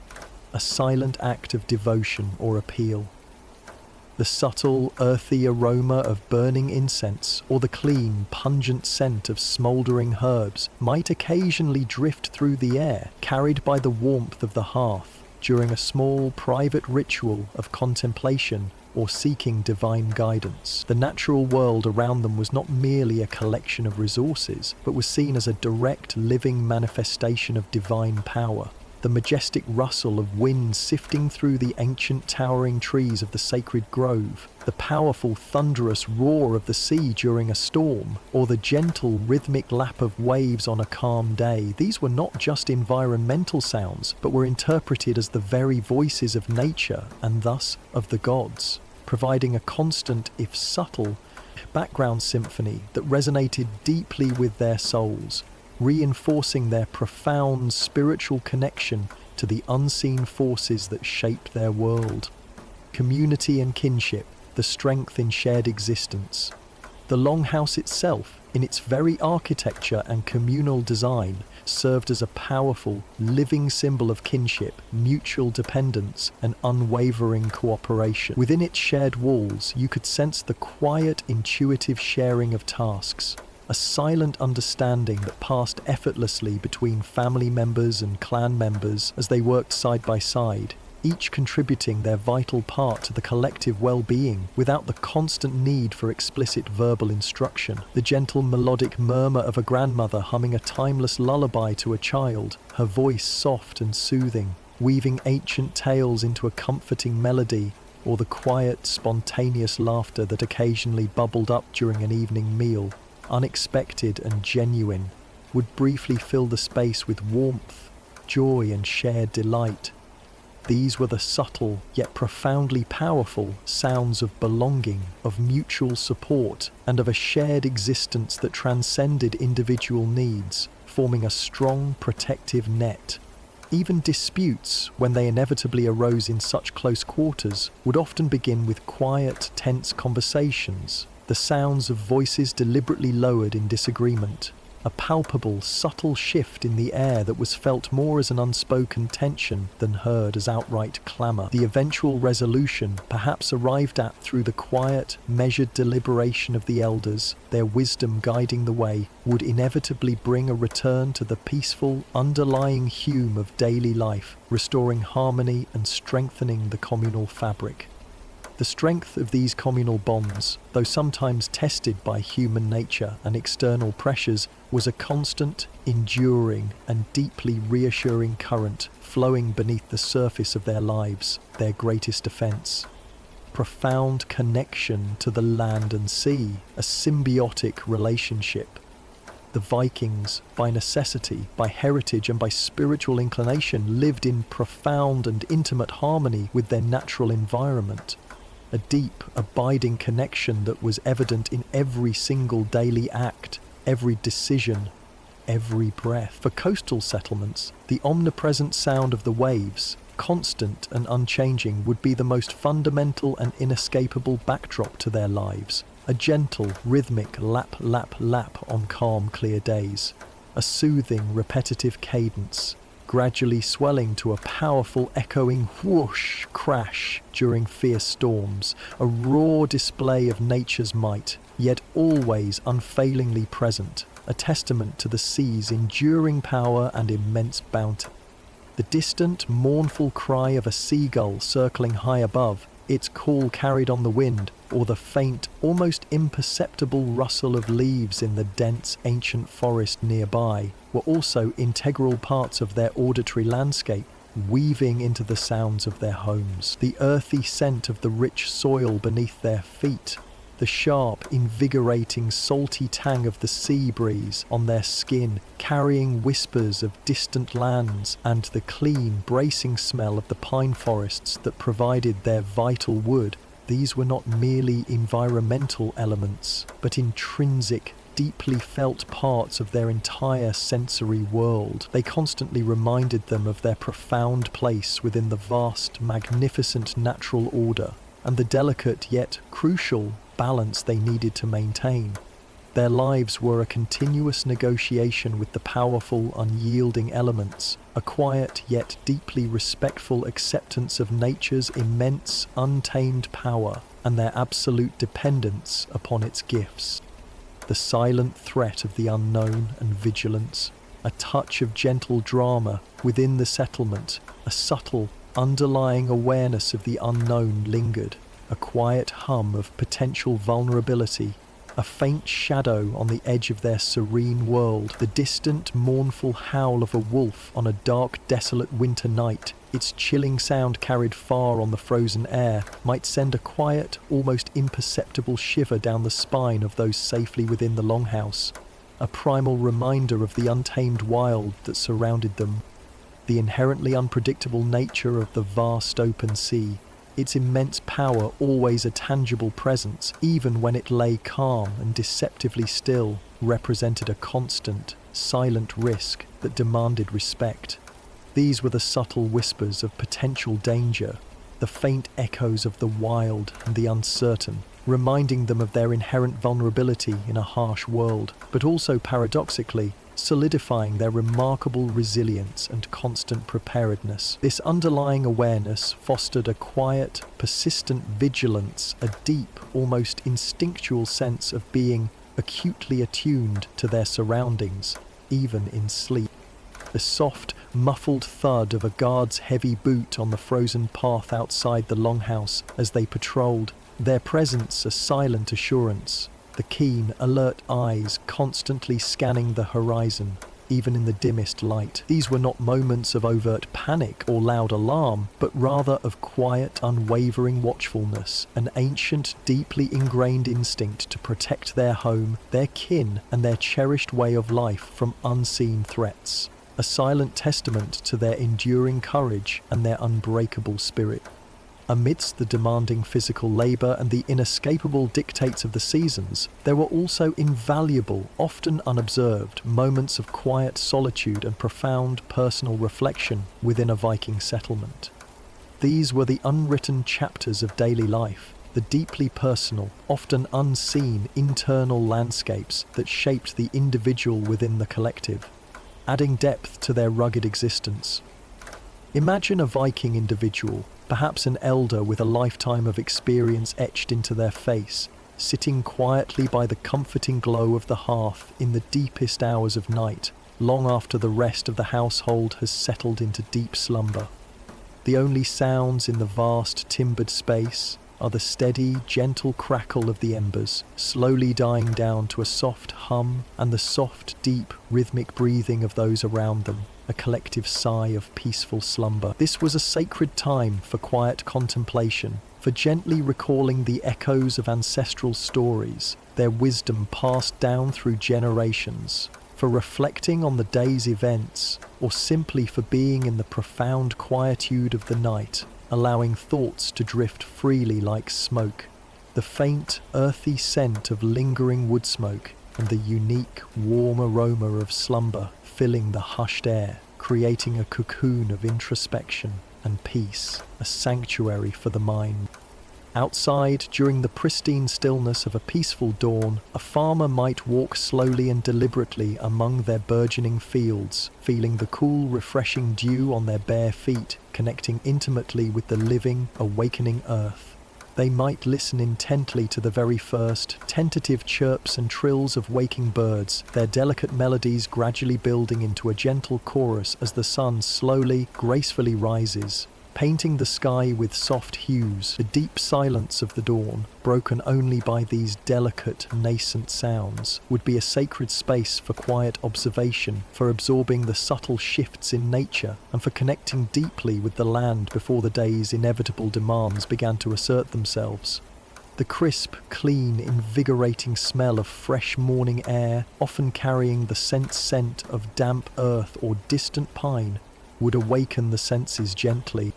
a silent act of devotion or appeal. The subtle, earthy aroma of burning incense or the clean, pungent scent of smouldering herbs might occasionally drift through the air, carried by the warmth of the hearth, during a small, private ritual of contemplation or seeking divine guidance. The natural world around them was not merely a collection of resources, but was seen as a direct, living manifestation of divine power. The majestic rustle of wind sifting through the ancient towering trees of the sacred grove, the powerful thunderous roar of the sea during a storm, or the gentle rhythmic lap of waves on a calm day, these were not just environmental sounds, but were interpreted as the very voices of nature and thus of the gods, providing a constant, if subtle, background symphony that resonated deeply with their souls, reinforcing their profound spiritual connection to the unseen forces that shape their world. Community and kinship, the strength in shared existence. The Longhouse itself, in its very architecture and communal design, served as a powerful, living symbol of kinship, mutual dependence, and unwavering cooperation. Within its shared walls, you could sense the quiet, intuitive sharing of tasks, a silent understanding that passed effortlessly between family members and clan members as they worked side by side, each contributing their vital part to the collective well-being without the constant need for explicit verbal instruction. The gentle melodic murmur of a grandmother humming a timeless lullaby to a child, her voice soft and soothing, weaving ancient tales into a comforting melody, or the quiet, spontaneous laughter that occasionally bubbled up during an evening meal, unexpected and genuine, would briefly fill the space with warmth, joy and shared delight. These were the subtle yet profoundly powerful sounds of belonging, of mutual support, and of a shared existence that transcended individual needs, forming a strong protective net. Even disputes, when they inevitably arose in such close quarters, would often begin with quiet, tense conversations, the sounds of voices deliberately lowered in disagreement. A palpable, subtle shift in the air that was felt more as an unspoken tension than heard as outright clamor. The eventual resolution, perhaps arrived at through the quiet, measured deliberation of the elders, their wisdom guiding the way, would inevitably bring a return to the peaceful, underlying hum of daily life, restoring harmony and strengthening the communal fabric. The strength of these communal bonds, though sometimes tested by human nature and external pressures, was a constant, enduring, and deeply reassuring current flowing beneath the surface of their lives, their greatest defense. Profound connection to the land and sea, a symbiotic relationship. The Vikings, by necessity, by heritage, and by spiritual inclination, lived in profound and intimate harmony with their natural environment. A deep, abiding connection that was evident in every single daily act, every decision, every breath. For coastal settlements, the omnipresent sound of the waves, constant and unchanging, would be the most fundamental and inescapable backdrop to their lives. A gentle, rhythmic lap, lap, lap on calm, clear days. A soothing, repetitive cadence, gradually swelling to a powerful echoing whoosh crash during fierce storms, a raw display of nature's might, yet always unfailingly present, a testament to the sea's enduring power and immense bounty. The distant, mournful cry of a seagull circling high above, its call carried on the wind, or the faint, almost imperceptible rustle of leaves in the dense, ancient forest nearby, were also integral parts of their auditory landscape, weaving into the sounds of their homes. The earthy scent of the rich soil beneath their feet, the sharp, invigorating, salty tang of the sea breeze on their skin, carrying whispers of distant lands, and the clean, bracing smell of the pine forests that provided their vital wood. These were not merely environmental elements, but intrinsic, deeply felt parts of their entire sensory world. They constantly reminded them of their profound place within the vast, magnificent natural order, and the delicate yet crucial balance they needed to maintain. Their lives were a continuous negotiation with the powerful, unyielding elements, a quiet yet deeply respectful acceptance of nature's immense, untamed power and their absolute dependence upon its gifts. The silent threat of the unknown and vigilance, a touch of gentle drama within the settlement, a subtle, underlying awareness of the unknown lingered, a quiet hum of potential vulnerability, a faint shadow on the edge of their serene world, the distant, mournful howl of a wolf on a dark, desolate winter night, its chilling sound carried far on the frozen air, might send a quiet, almost imperceptible shiver down the spine of those safely within the Longhouse, a primal reminder of the untamed wild that surrounded them, the inherently unpredictable nature of the vast open sea, its immense power always a tangible presence, even when it lay calm and deceptively still, represented a constant, silent risk that demanded respect. These were the subtle whispers of potential danger, the faint echoes of the wild and the uncertain, reminding them of their inherent vulnerability in a harsh world, but also paradoxically, solidifying their remarkable resilience and constant preparedness. This underlying awareness fostered a quiet, persistent vigilance, a deep, almost instinctual sense of being acutely attuned to their surroundings, even in sleep. The soft, muffled thud of a guard's heavy boot on the frozen path outside the Longhouse as they patrolled, their presence a silent assurance, the keen, alert eyes constantly scanning the horizon, even in the dimmest light. These were not moments of overt panic or loud alarm, but rather of quiet, unwavering watchfulness, an ancient, deeply ingrained instinct to protect their home, their kin, and their cherished way of life from unseen threats. A silent testament to their enduring courage and their unbreakable spirit. Amidst the demanding physical labor and the inescapable dictates of the seasons, there were also invaluable, often unobserved, moments of quiet solitude and profound personal reflection within a Viking settlement. These were the unwritten chapters of daily life, the deeply personal, often unseen internal landscapes that shaped the individual within the collective, adding depth to their rugged existence. Imagine a Viking individual, perhaps an elder with a lifetime of experience etched into their face, sitting quietly by the comforting glow of the hearth in the deepest hours of night, long after the rest of the household has settled into deep slumber. The only sounds in the vast timbered space are the steady, gentle crackle of the embers, slowly dying down to a soft hum, and the soft, deep, rhythmic breathing of those around them, a collective sigh of peaceful slumber. This was a sacred time for quiet contemplation, for gently recalling the echoes of ancestral stories, their wisdom passed down through generations, for reflecting on the day's events, or simply for being in the profound quietude of the night, allowing thoughts to drift freely like smoke. The faint, earthy scent of lingering wood smoke and the unique, warm aroma of slumber filling the hushed air, creating a cocoon of introspection and peace, a sanctuary for the mind. Outside, during the pristine stillness of a peaceful dawn, a farmer might walk slowly and deliberately among their burgeoning fields, feeling the cool, refreshing dew on their bare feet, connecting intimately with the living, awakening earth. They might listen intently to the very first, tentative chirps and trills of waking birds, their delicate melodies gradually building into a gentle chorus as the sun slowly, gracefully rises, painting the sky with soft hues. The deep silence of the dawn, broken only by these delicate, nascent sounds, would be a sacred space for quiet observation, for absorbing the subtle shifts in nature, and for connecting deeply with the land before the day's inevitable demands began to assert themselves. The crisp, clean, invigorating smell of fresh morning air, often carrying the scent of damp earth or distant pine, would awaken the senses gently.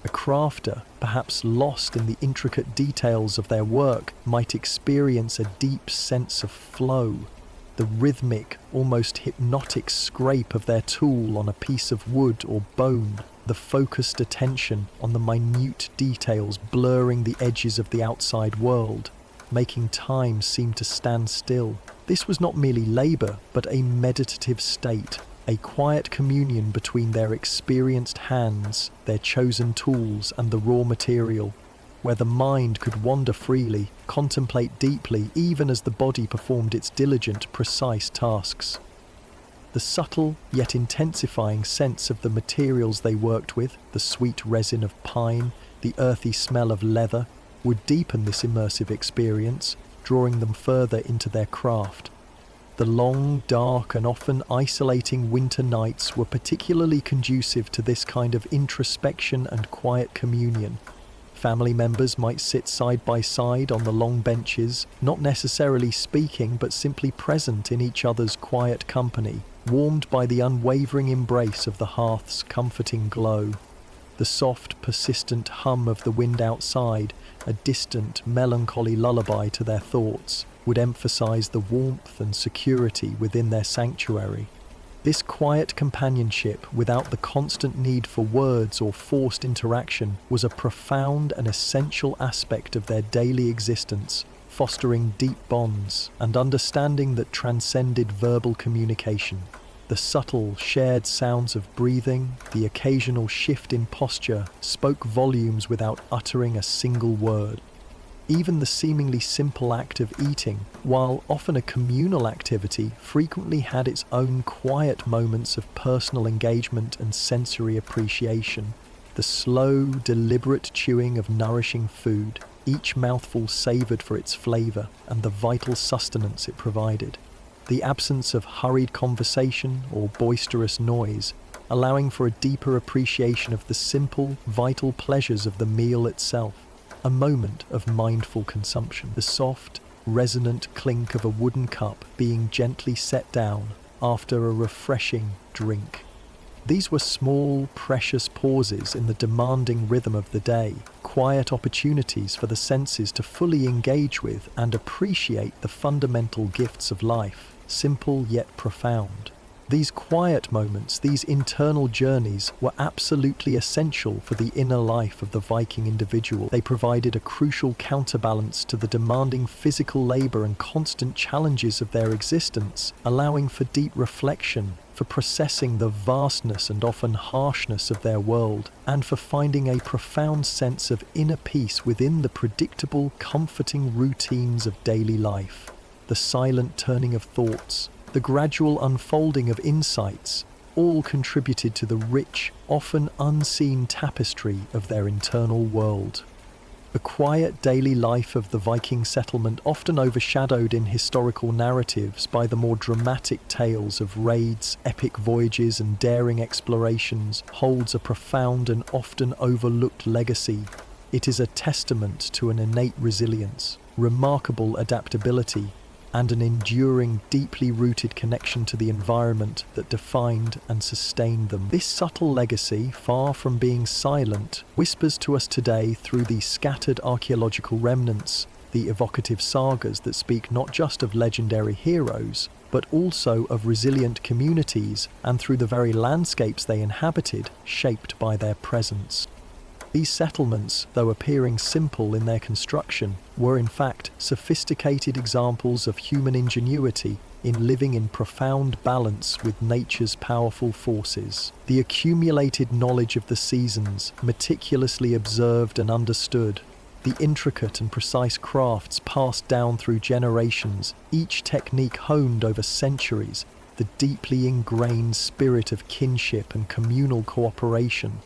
A crafter, perhaps lost in the intricate details of their work, might experience a deep sense of flow. The rhythmic, almost hypnotic scrape of their tool on a piece of wood or bone, the focused attention on the minute details blurring the edges of the outside world, making time seem to stand still. This was not merely labor, but a meditative state, a quiet communion between their experienced hands, their chosen tools, and the raw material, where the mind could wander freely, contemplate deeply, even as the body performed its diligent, precise tasks. The subtle, yet intensifying sense of the materials they worked with, the sweet resin of pine, the earthy smell of leather, would deepen this immersive experience, drawing them further into their craft. The long, dark, and often isolating winter nights were particularly conducive to this kind of introspection and quiet communion. Family members might sit side by side on the long benches, not necessarily speaking but simply present in each other's quiet company, warmed by the unwavering embrace of the hearth's comforting glow. The soft, persistent hum of the wind outside, a distant, melancholy lullaby to their thoughts, would emphasize the warmth and security within their sanctuary. This quiet companionship, without the constant need for words or forced interaction, was a profound and essential aspect of their daily existence, fostering deep bonds and understanding that transcended verbal communication. The subtle, shared sounds of breathing, the occasional shift in posture, spoke volumes without uttering a single word. Even the seemingly simple act of eating, while often a communal activity, frequently had its own quiet moments of personal engagement and sensory appreciation. The slow, deliberate chewing of nourishing food, each mouthful savoured for its flavour and the vital sustenance it provided. The absence of hurried conversation or boisterous noise, allowing for a deeper appreciation of the simple, vital pleasures of the meal itself. A moment of mindful consumption. The soft, resonant clink of a wooden cup being gently set down after a refreshing drink. These were small, precious pauses in the demanding rhythm of the day, quiet opportunities for the senses to fully engage with and appreciate the fundamental gifts of life, simple yet profound. These quiet moments, these internal journeys, were absolutely essential for the inner life of the Viking individual. They provided a crucial counterbalance to the demanding physical labor and constant challenges of their existence, allowing for deep reflection, for processing the vastness and often harshness of their world, and for finding a profound sense of inner peace within the predictable, comforting routines of daily life. The silent turning of thoughts, the gradual unfolding of insights, all contributed to the rich, often unseen tapestry of their internal world. The quiet daily life of the Viking settlement, often overshadowed in historical narratives by the more dramatic tales of raids, epic voyages and daring explorations, holds a profound and often overlooked legacy. It is a testament to an innate resilience, remarkable adaptability, and an enduring, deeply rooted connection to the environment that defined and sustained them. This subtle legacy, far from being silent, whispers to us today through the scattered archaeological remnants, the evocative sagas that speak not just of legendary heroes, but also of resilient communities, and through the very landscapes they inhabited, shaped by their presence. These settlements, though appearing simple in their construction, were in fact sophisticated examples of human ingenuity in living in profound balance with nature's powerful forces. The accumulated knowledge of the seasons, meticulously observed and understood, the intricate and precise crafts passed down through generations, each technique honed over centuries, the deeply ingrained spirit of kinship and communal cooperation,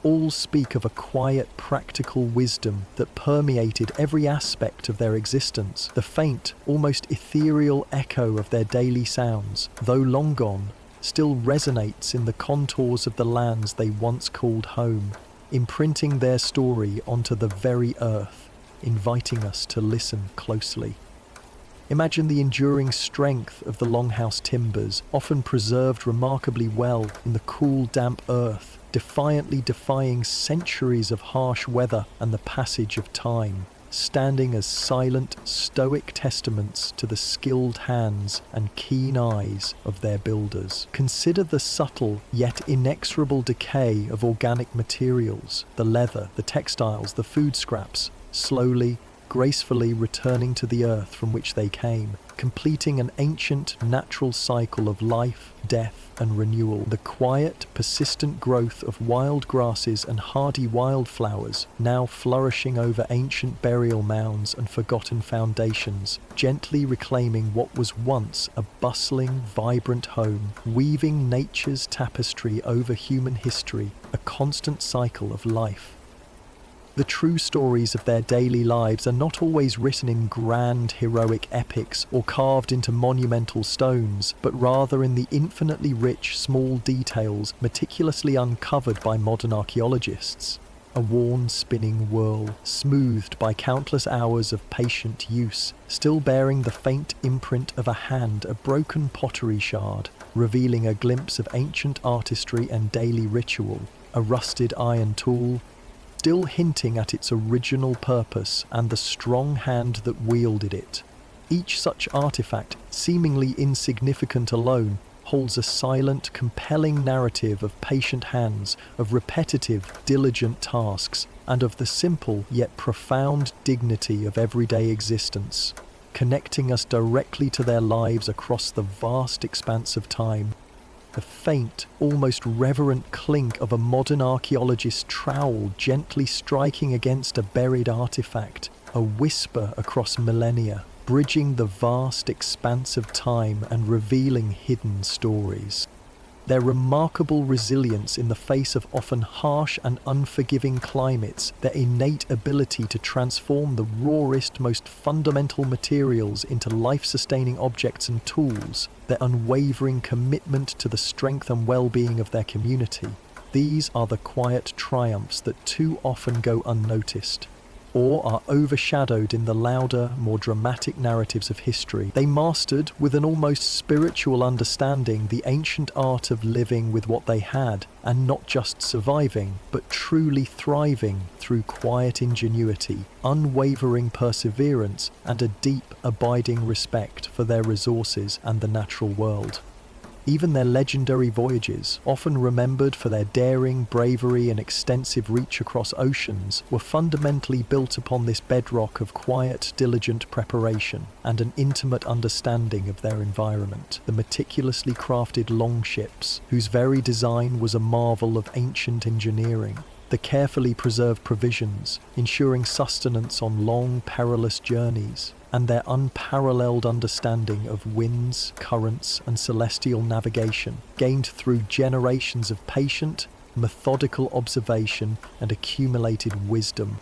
all speak of a quiet, practical wisdom that permeated every aspect of their existence. The faint, almost ethereal echo of their daily sounds, though long gone, still resonates in the contours of the lands they once called home, imprinting their story onto the very earth, inviting us to listen closely. Imagine the enduring strength of the Longhouse timbers, often preserved remarkably well in the cool, damp earth, defiantly defying centuries of harsh weather and the passage of time, standing as silent, stoic testaments to the skilled hands and keen eyes of their builders. Consider the subtle yet inexorable decay of organic materials, the leather, the textiles, the food scraps, slowly, gracefully returning to the earth from which they came, completing an ancient, natural cycle of life, death, and renewal. The quiet, persistent growth of wild grasses and hardy wildflowers, now flourishing over ancient burial mounds and forgotten foundations, gently reclaiming what was once a bustling, vibrant home, weaving nature's tapestry over human history, a constant cycle of life. The true stories of their daily lives are not always written in grand, heroic epics or carved into monumental stones, but rather in the infinitely rich, small details meticulously uncovered by modern archaeologists. A worn spinning whorl, smoothed by countless hours of patient use, still bearing the faint imprint of a hand, a broken pottery shard, revealing a glimpse of ancient artistry and daily ritual, a rusted iron tool, still hinting at its original purpose and the strong hand that wielded it. Each such artifact, seemingly insignificant alone, holds a silent, compelling narrative of patient hands, of repetitive, diligent tasks, and of the simple yet profound dignity of everyday existence, connecting us directly to their lives across the vast expanse of time. The faint, almost reverent clink of a modern archaeologist's trowel gently striking against a buried artifact, a whisper across millennia, bridging the vast expanse of time and revealing hidden stories. Their remarkable resilience in the face of often harsh and unforgiving climates, their innate ability to transform the rawest, most fundamental materials into life-sustaining objects and tools, their unwavering commitment to the strength and well-being of their community. These are the quiet triumphs that too often go unnoticed, or are overshadowed in the louder, more dramatic narratives of history. They mastered, with an almost spiritual understanding, the ancient art of living with what they had, and not just surviving, but truly thriving through quiet ingenuity, unwavering perseverance, and a deep, abiding respect for their resources and the natural world. Even their legendary voyages, often remembered for their daring, bravery, and extensive reach across oceans, were fundamentally built upon this bedrock of quiet, diligent preparation and an intimate understanding of their environment. The meticulously crafted longships, whose very design was a marvel of ancient engineering, the carefully preserved provisions, ensuring sustenance on long, perilous journeys, and their unparalleled understanding of winds, currents, and celestial navigation, gained through generations of patient, methodical observation and accumulated wisdom.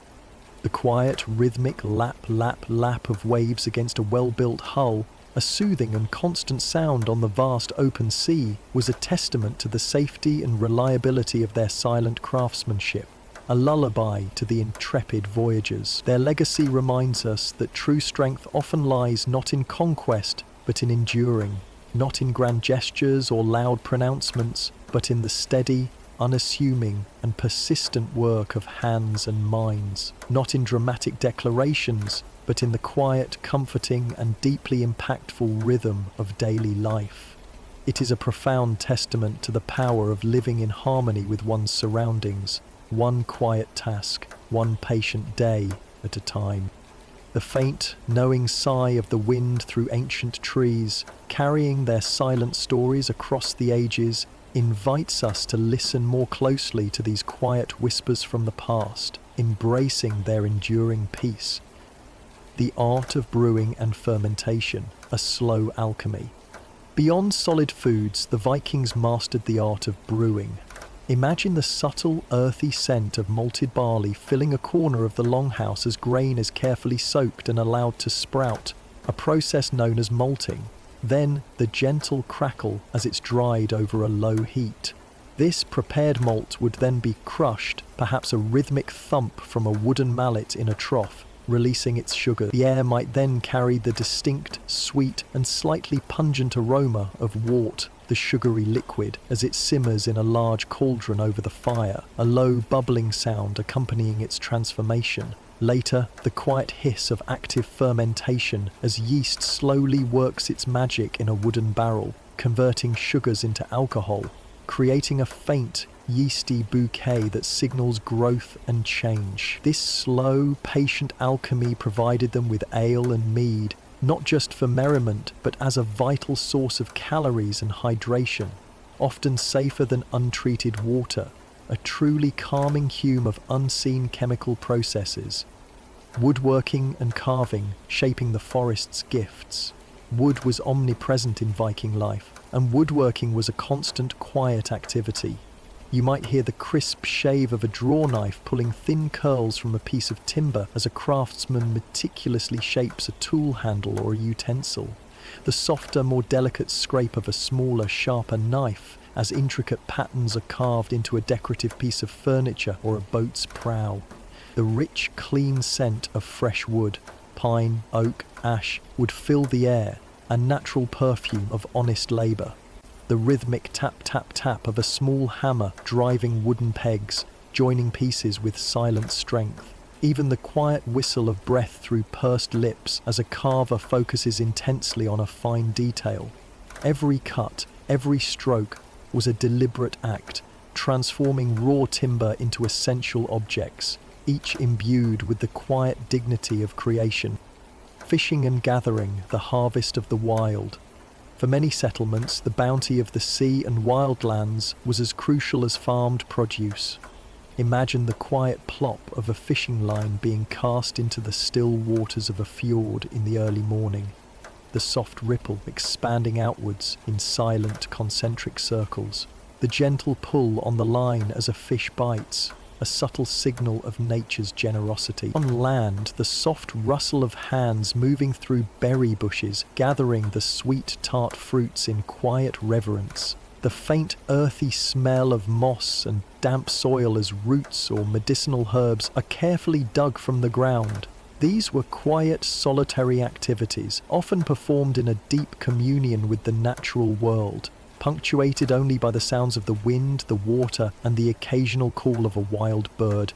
The quiet, rhythmic lap, lap, lap of waves against a well-built hull, a soothing and constant sound on the vast open sea, was a testament to the safety and reliability of their silent craftsmanship, a lullaby to the intrepid voyagers. Their legacy reminds us that true strength often lies not in conquest, but in enduring, not in grand gestures or loud pronouncements, but in the steady, unassuming, and persistent work of hands and minds, not in dramatic declarations, but in the quiet, comforting, and deeply impactful rhythm of daily life. It is a profound testament to the power of living in harmony with one's surroundings, one quiet task, one patient day at a time. The faint, knowing sigh of the wind through ancient trees, carrying their silent stories across the ages, invites us to listen more closely to these quiet whispers from the past, embracing their enduring peace. The art of brewing and fermentation, a slow alchemy. Beyond solid foods, the Vikings mastered the art of brewing. Imagine the subtle, earthy scent of malted barley filling a corner of the longhouse as grain is carefully soaked and allowed to sprout, a process known as malting. Then the gentle crackle as it's dried over a low heat. This prepared malt would then be crushed, perhaps a rhythmic thump from a wooden mallet in a trough, releasing its sugar. The air might then carry the distinct, sweet, and slightly pungent aroma of wort, the sugary liquid, as it simmers in a large cauldron over the fire, a low bubbling sound accompanying its transformation. Later, the quiet hiss of active fermentation as yeast slowly works its magic in a wooden barrel, converting sugars into alcohol, creating a faint, yeasty bouquet that signals growth and change. This slow, patient alchemy provided them with ale and mead, not just for merriment, but as a vital source of calories and hydration, often safer than untreated water, a truly calming hum of unseen chemical processes. Woodworking and carving shaping the forest's gifts. Wood was omnipresent in Viking life, and woodworking was a constant, quiet activity. You might hear the crisp shave of a draw knife pulling thin curls from a piece of timber as a craftsman meticulously shapes a tool handle or a utensil. The softer, more delicate scrape of a smaller, sharper knife as intricate patterns are carved into a decorative piece of furniture or a boat's prow. The rich, clean scent of fresh wood, pine, oak, ash, would fill the air, a natural perfume of honest labour. The rhythmic tap-tap-tap of a small hammer driving wooden pegs, joining pieces with silent strength. Even the quiet whistle of breath through pursed lips as a carver focuses intensely on a fine detail. Every cut, every stroke was a deliberate act, transforming raw timber into essential objects, each imbued with the quiet dignity of creation. Fishing and gathering, the harvest of the wild. For many settlements, the bounty of the sea and wildlands was as crucial as farmed produce. Imagine the quiet plop of a fishing line being cast into the still waters of a fjord in the early morning, the soft ripple expanding outwards in silent concentric circles, the gentle pull on the line as a fish bites, a subtle signal of nature's generosity. On land, the soft rustle of hands moving through berry bushes, gathering the sweet tart fruits in quiet reverence. The faint earthy smell of moss and damp soil as roots or medicinal herbs are carefully dug from the ground. These were quiet, solitary activities, often performed in a deep communion with the natural world, punctuated only by the sounds of the wind, the water, and the occasional call of a wild bird.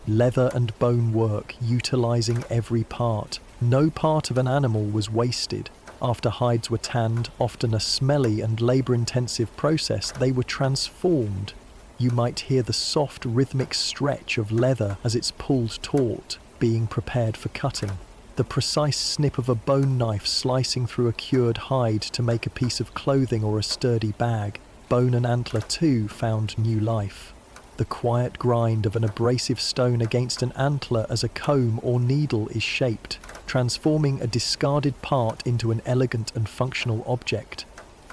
Leather and bone work, utilizing every part. No part of an animal was wasted. After hides were tanned, often a smelly and labor-intensive process, they were transformed. You might hear the soft, rhythmic stretch of leather as it's pulled taut, being prepared for cutting. The precise snip of a bone knife slicing through a cured hide to make a piece of clothing or a sturdy bag. Bone and antler, too, found new life. The quiet grind of an abrasive stone against an antler as a comb or needle is shaped, transforming a discarded part into an elegant and functional object.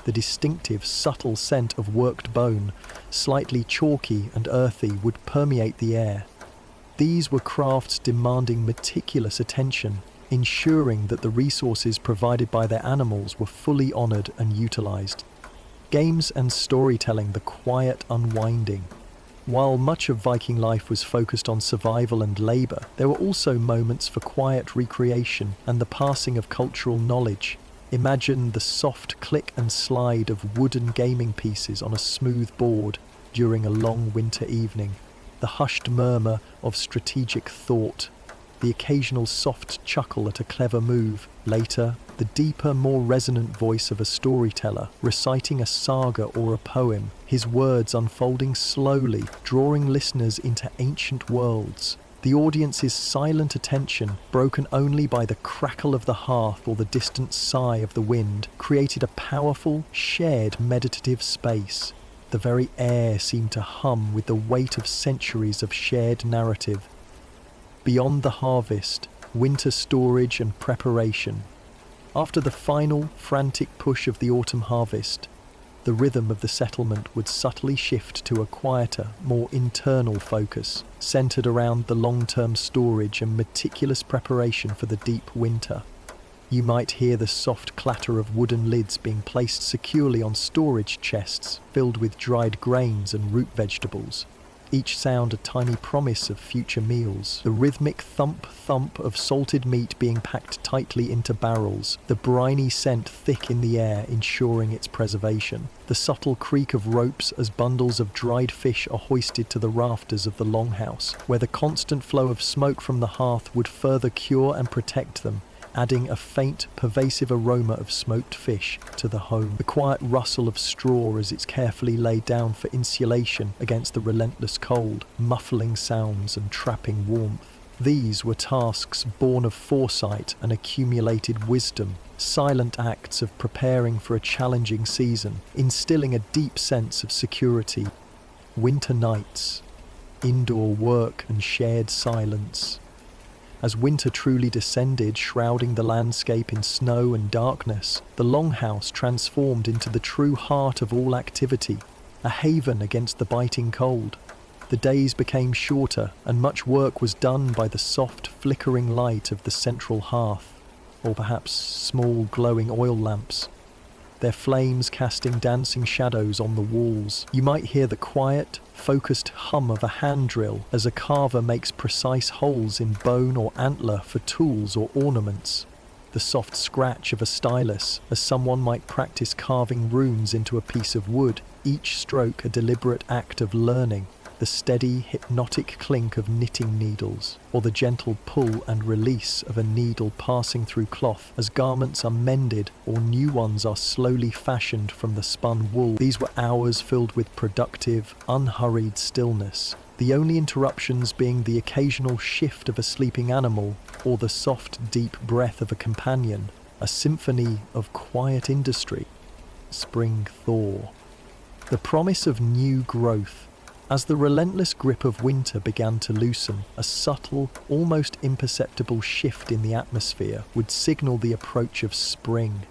The distinctive, subtle scent of worked bone, slightly chalky and earthy, would permeate the air. These were crafts demanding meticulous attention, ensuring that the resources provided by their animals were fully honored and utilized. Games and storytelling, the quiet unwinding. While much of Viking life was focused on survival and labor, there were also moments for quiet recreation and the passing of cultural knowledge. Imagine the soft click and slide of wooden gaming pieces on a smooth board during a long winter evening, the hushed murmur of strategic thought, the occasional soft chuckle at a clever move. Later, the deeper, more resonant voice of a storyteller reciting a saga or a poem, his words unfolding slowly, drawing listeners into ancient worlds. The audience's silent attention, broken only by the crackle of the hearth or the distant sigh of the wind, created a powerful, shared meditative space. The very air seemed to hum with the weight of centuries of shared narrative. Beyond the harvest, winter storage and preparation. After the final, frantic push of the autumn harvest, the rhythm of the settlement would subtly shift to a quieter, more internal focus, centered around the long-term storage and meticulous preparation for the deep winter. You might hear the soft clatter of wooden lids being placed securely on storage chests filled with dried grains and root vegetables, each sound a tiny promise of future meals. The rhythmic thump-thump of salted meat being packed tightly into barrels, the briny scent thick in the air ensuring its preservation. The subtle creak of ropes as bundles of dried fish are hoisted to the rafters of the Longhouse, where the constant flow of smoke from the hearth would further cure and protect them, adding a faint, pervasive aroma of smoked fish to the home. The quiet rustle of straw as it's carefully laid down for insulation against the relentless cold, muffling sounds and trapping warmth. These were tasks born of foresight and accumulated wisdom, silent acts of preparing for a challenging season, instilling a deep sense of security. Winter nights, indoor work and shared silence. As winter truly descended, shrouding the landscape in snow and darkness, the Longhouse transformed into the true heart of all activity, a haven against the biting cold. The days became shorter, and much work was done by the soft, flickering light of the central hearth, or perhaps small glowing oil lamps, their flames casting dancing shadows on the walls. You might hear the quiet, focused hum of a hand drill as a carver makes precise holes in bone or antler for tools or ornaments. The soft scratch of a stylus as someone might practice carving runes into a piece of wood, each stroke a deliberate act of learning. The steady, hypnotic clink of knitting needles, or the gentle pull and release of a needle passing through cloth as garments are mended or new ones are slowly fashioned from the spun wool. These were hours filled with productive, unhurried stillness, the only interruptions being the occasional shift of a sleeping animal or the soft, deep breath of a companion, a symphony of quiet industry. Spring thaw. The promise of new growth. As the relentless grip of winter began to loosen, a subtle, almost imperceptible shift in the atmosphere would signal the approach of spring.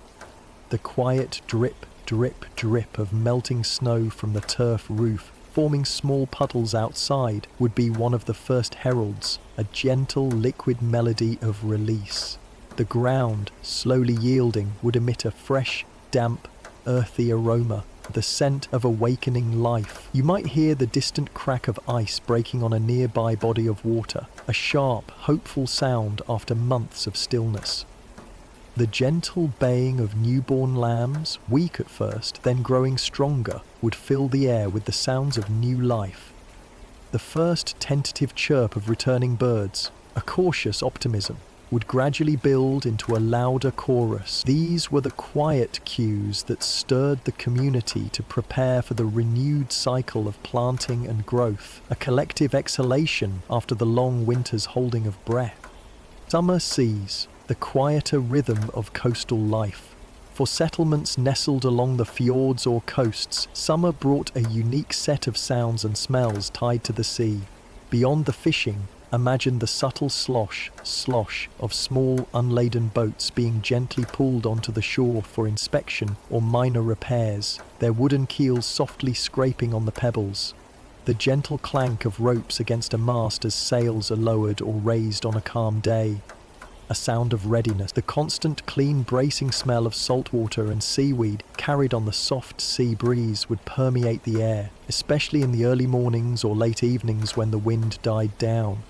The quiet drip, drip, drip of melting snow from the turf roof, forming small puddles outside, would be one of the first heralds, a gentle liquid melody of release. The ground, slowly yielding, would emit a fresh, damp, earthy aroma, the scent of awakening life. You might hear the distant crack of ice breaking on a nearby body of water, a sharp, hopeful sound after months of stillness. The gentle baying of newborn lambs, weak at first, then growing stronger, would fill the air with the sounds of new life. The first tentative chirp of returning birds, a cautious optimism, would gradually build into a louder chorus. These were the quiet cues that stirred the community to prepare for the renewed cycle of planting and growth, a collective exhalation after the long winter's holding of breath. Summer seas, the quieter rhythm of coastal life. For settlements nestled along the fjords or coasts, summer brought a unique set of sounds and smells tied to the sea. Beyond the fishing, imagine the subtle slosh of small unladen boats being gently pulled onto the shore for inspection or minor repairs, their wooden keels softly scraping on the pebbles. The gentle clank of ropes against a mast as sails are lowered or raised on a calm day. A sound of readiness, the constant clean bracing smell of salt water and seaweed carried on the soft sea breeze would permeate the air, especially in the early mornings or late evenings when the wind died down.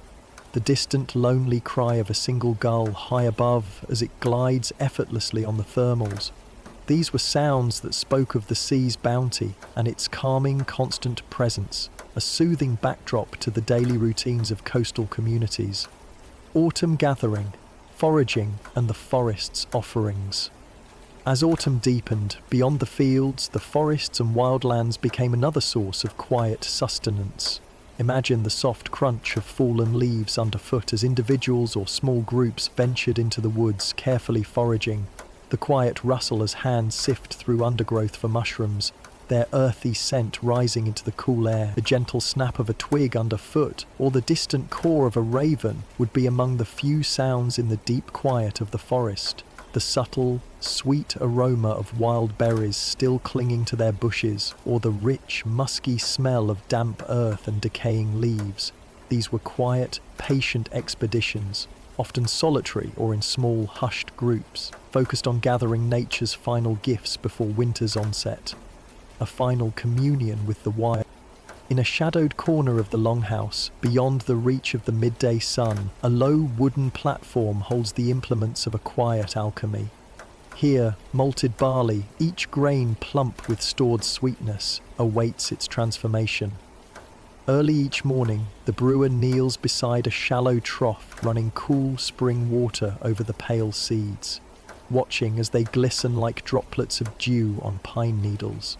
The distant lonely cry of a single gull high above as it glides effortlessly on the thermals. These were sounds that spoke of the sea's bounty and its calming constant presence, a soothing backdrop to the daily routines of coastal communities. Autumn gathering, foraging, and the forest's offerings. As autumn deepened, beyond the fields, the forests and wildlands became another source of quiet sustenance. Imagine the soft crunch of fallen leaves underfoot as individuals or small groups ventured into the woods, carefully foraging. The quiet rustle as hands sift through undergrowth for mushrooms, their earthy scent rising into the cool air. The gentle snap of a twig underfoot or the distant caw of a raven would be among the few sounds in the deep quiet of the forest. The subtle, sweet aroma of wild berries still clinging to their bushes, or the rich, musky smell of damp earth and decaying leaves. These were quiet, patient expeditions, often solitary or in small, hushed groups, focused on gathering nature's final gifts before winter's onset. A final communion with the wild. In a shadowed corner of the Longhouse, beyond the reach of the midday sun, a low wooden platform holds the implements of a quiet alchemy. Here, malted barley, each grain plump with stored sweetness, awaits its transformation. Early each morning, the brewer kneels beside a shallow trough running cool spring water over the pale seeds, watching as they glisten like droplets of dew on pine needles.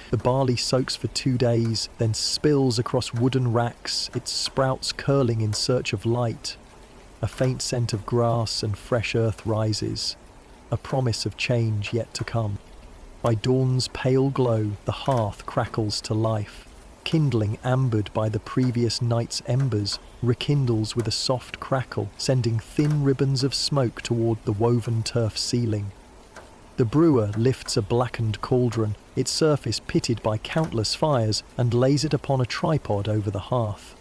The barley soaks for 2 days, then spills across wooden racks, its sprouts curling in search of light. A faint scent of grass and fresh earth rises, a promise of change yet to come. By dawn's pale glow, the hearth crackles to life. Kindling ambered by the previous night's embers rekindles with a soft crackle, sending thin ribbons of smoke toward the woven turf ceiling. The brewer lifts a blackened cauldron, its surface pitted by countless fires, and lays it upon a tripod over the hearth.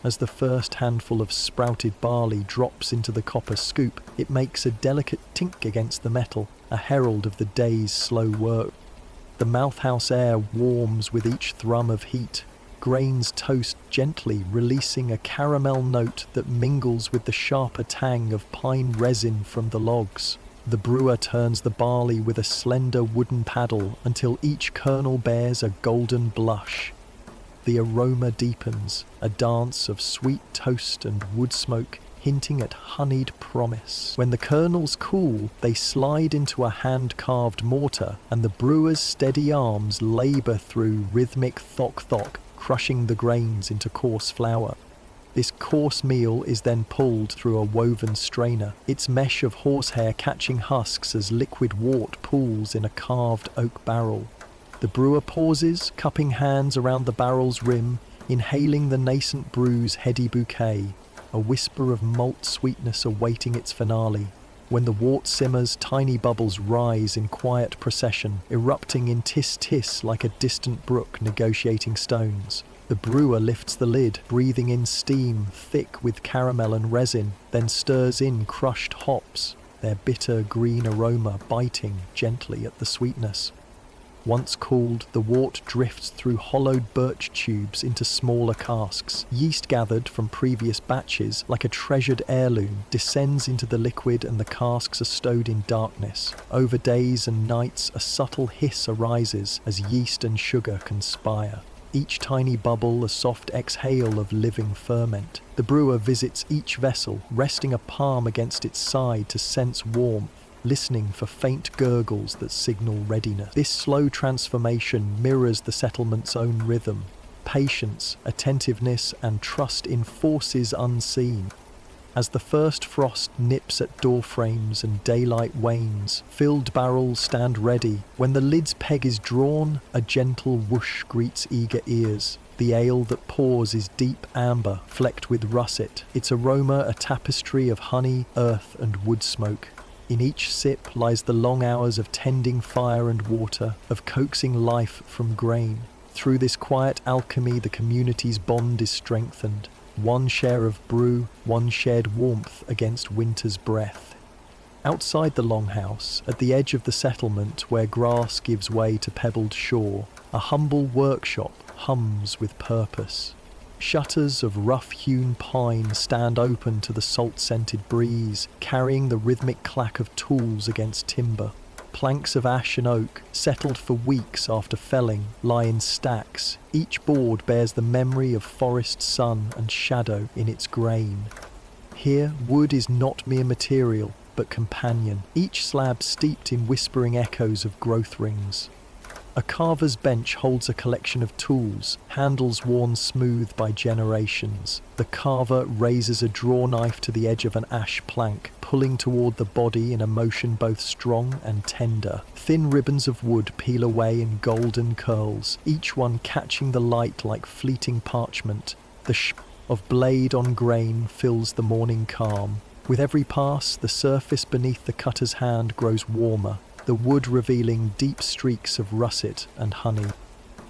As the first handful of sprouted barley drops into the copper scoop, it makes a delicate tink against the metal, a herald of the day's slow work. The mouthhouse air warms with each thrum of heat. Grains toast gently, releasing a caramel note that mingles with the sharper tang of pine resin from the logs. The brewer turns the barley with a slender wooden paddle until each kernel bears a golden blush. The aroma deepens, a dance of sweet toast and wood smoke, hinting at honeyed promise. When the kernels cool, they slide into a hand-carved mortar, and the brewer's steady arms labour through rhythmic thok-thok, crushing the grains into coarse flour. This coarse meal is then pulled through a woven strainer, its mesh of horsehair catching husks as liquid wort pools in a carved oak barrel. The brewer pauses, cupping hands around the barrel's rim, inhaling the nascent brew's heady bouquet, a whisper of malt sweetness awaiting its finale. When the wort simmers, tiny bubbles rise in quiet procession, erupting in tis-tis like a distant brook negotiating stones. The brewer lifts the lid, breathing in steam thick with caramel and resin, then stirs in crushed hops, their bitter green aroma biting gently at the sweetness. Once cooled, the wort drifts through hollowed birch tubes into smaller casks. Yeast gathered from previous batches, like a treasured heirloom, descends into the liquid and the casks are stowed in darkness. Over days and nights, a subtle hiss arises as yeast and sugar conspire. Each tiny bubble a soft exhale of living ferment. The brewer visits each vessel, resting a palm against its side to sense warmth, listening for faint gurgles that signal readiness. This slow transformation mirrors the settlement's own rhythm. Patience, attentiveness, and trust in forces unseen. As the first frost nips at door frames and daylight wanes, filled barrels stand ready. When the lid's peg is drawn, a gentle whoosh greets eager ears. The ale that pours is deep amber, flecked with russet, its aroma a tapestry of honey, earth, and wood smoke. In each sip lies the long hours of tending fire and water, of coaxing life from grain. Through this quiet alchemy, the community's bond is strengthened. One share of brew, one shared warmth against winter's breath. Outside the Longhouse, at the edge of the settlement where grass gives way to pebbled shore, a humble workshop hums with purpose. Shutters of rough-hewn pine stand open to the salt-scented breeze, carrying the rhythmic clack of tools against timber. Planks of ash and oak, settled for weeks after felling, lie in stacks. Each board bears the memory of forest sun and shadow in its grain. Here, wood is not mere material, but companion, each slab steeped in whispering echoes of growth rings. A carver's bench holds a collection of tools, handles worn smooth by generations. The carver raises a draw knife to the edge of an ash plank, pulling toward the body in a motion both strong and tender. Thin ribbons of wood peel away in golden curls, each one catching the light like fleeting parchment. The of blade on grain fills the morning calm. With every pass, the surface beneath the cutter's hand grows warmer, the wood revealing deep streaks of russet and honey.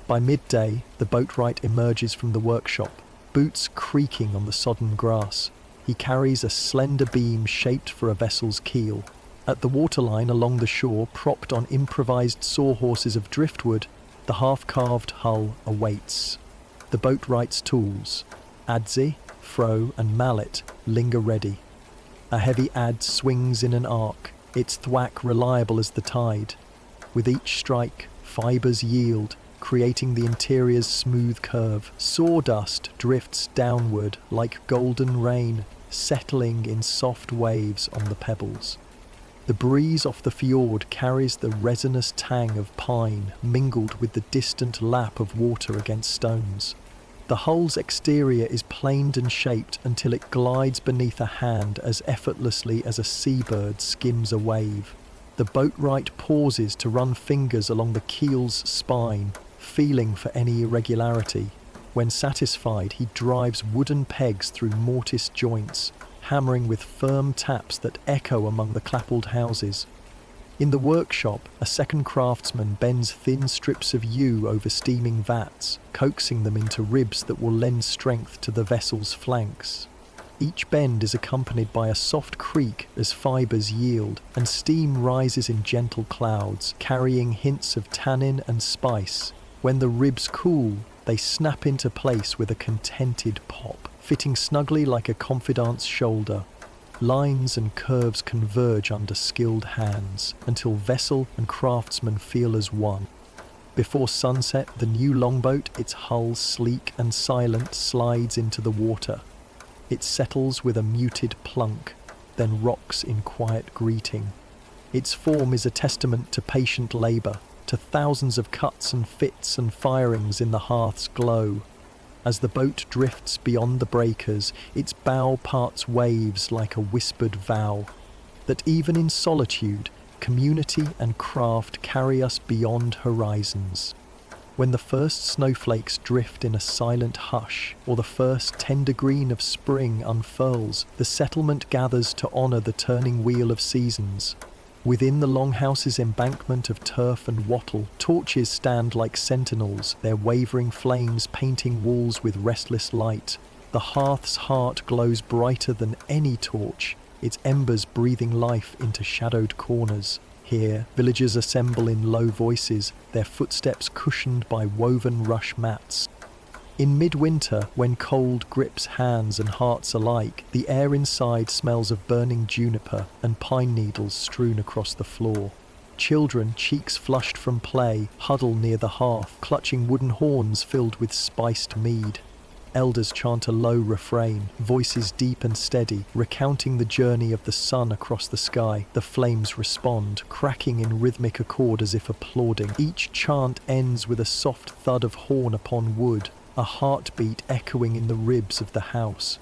By midday, the boatwright emerges from the workshop, boots creaking on the sodden grass. He carries a slender beam shaped for a vessel's keel. At the waterline along the shore, propped on improvised sawhorses of driftwood, the half-carved hull awaits. The boatwright's tools, adze, froe, and mallet, linger ready. A heavy adze swings in an arc, its thwack reliable as the tide. With each strike, fibres yield, creating the interior's smooth curve. Sawdust drifts downward like golden rain, settling in soft waves on the pebbles. The breeze off the fjord carries the resinous tang of pine, mingled with the distant lap of water against stones. The hull's exterior is planed and shaped until it glides beneath a hand as effortlessly as a seabird skims a wave. The boatwright pauses to run fingers along the keel's spine, feeling for any irregularity. When satisfied, he drives wooden pegs through mortised joints, hammering with firm taps that echo among the clappled houses. In the workshop, a second craftsman bends thin strips of yew over steaming vats, coaxing them into ribs that will lend strength to the vessel's flanks. Each bend is accompanied by a soft creak as fibres yield, and steam rises in gentle clouds, carrying hints of tannin and spice. When the ribs cool, they snap into place with a contented pop, fitting snugly like a confidant's shoulder. Lines and curves converge under skilled hands until vessel and craftsman feel as one. Before sunset, the new longboat, its hull sleek and silent, slides into the water. It settles with a muted plunk, then rocks in quiet greeting. Its form is a testament to patient labour, to thousands of cuts and fits and firings in the hearth's glow. As the boat drifts beyond the breakers, its bow parts waves like a whispered vow that even in solitude, community and craft carry us beyond horizons. When the first snowflakes drift in a silent hush, or the first tender green of spring unfurls, the settlement gathers to honor the turning wheel of seasons. Within the Longhouse's embankment of turf and wattle, torches stand like sentinels, their wavering flames painting walls with restless light. The hearth's heart glows brighter than any torch, its embers breathing life into shadowed corners. Here, villagers assemble in low voices, their footsteps cushioned by woven rush mats. In midwinter, when cold grips hands and hearts alike, the air inside smells of burning juniper and pine needles strewn across the floor. Children, cheeks flushed from play, huddle near the hearth, clutching wooden horns filled with spiced mead. Elders chant a low refrain, voices deep and steady, recounting the journey of the sun across the sky. The flames respond, cracking in rhythmic accord as if applauding. Each chant ends with a soft thud of horn upon wood, a heartbeat echoing in the ribs of the house.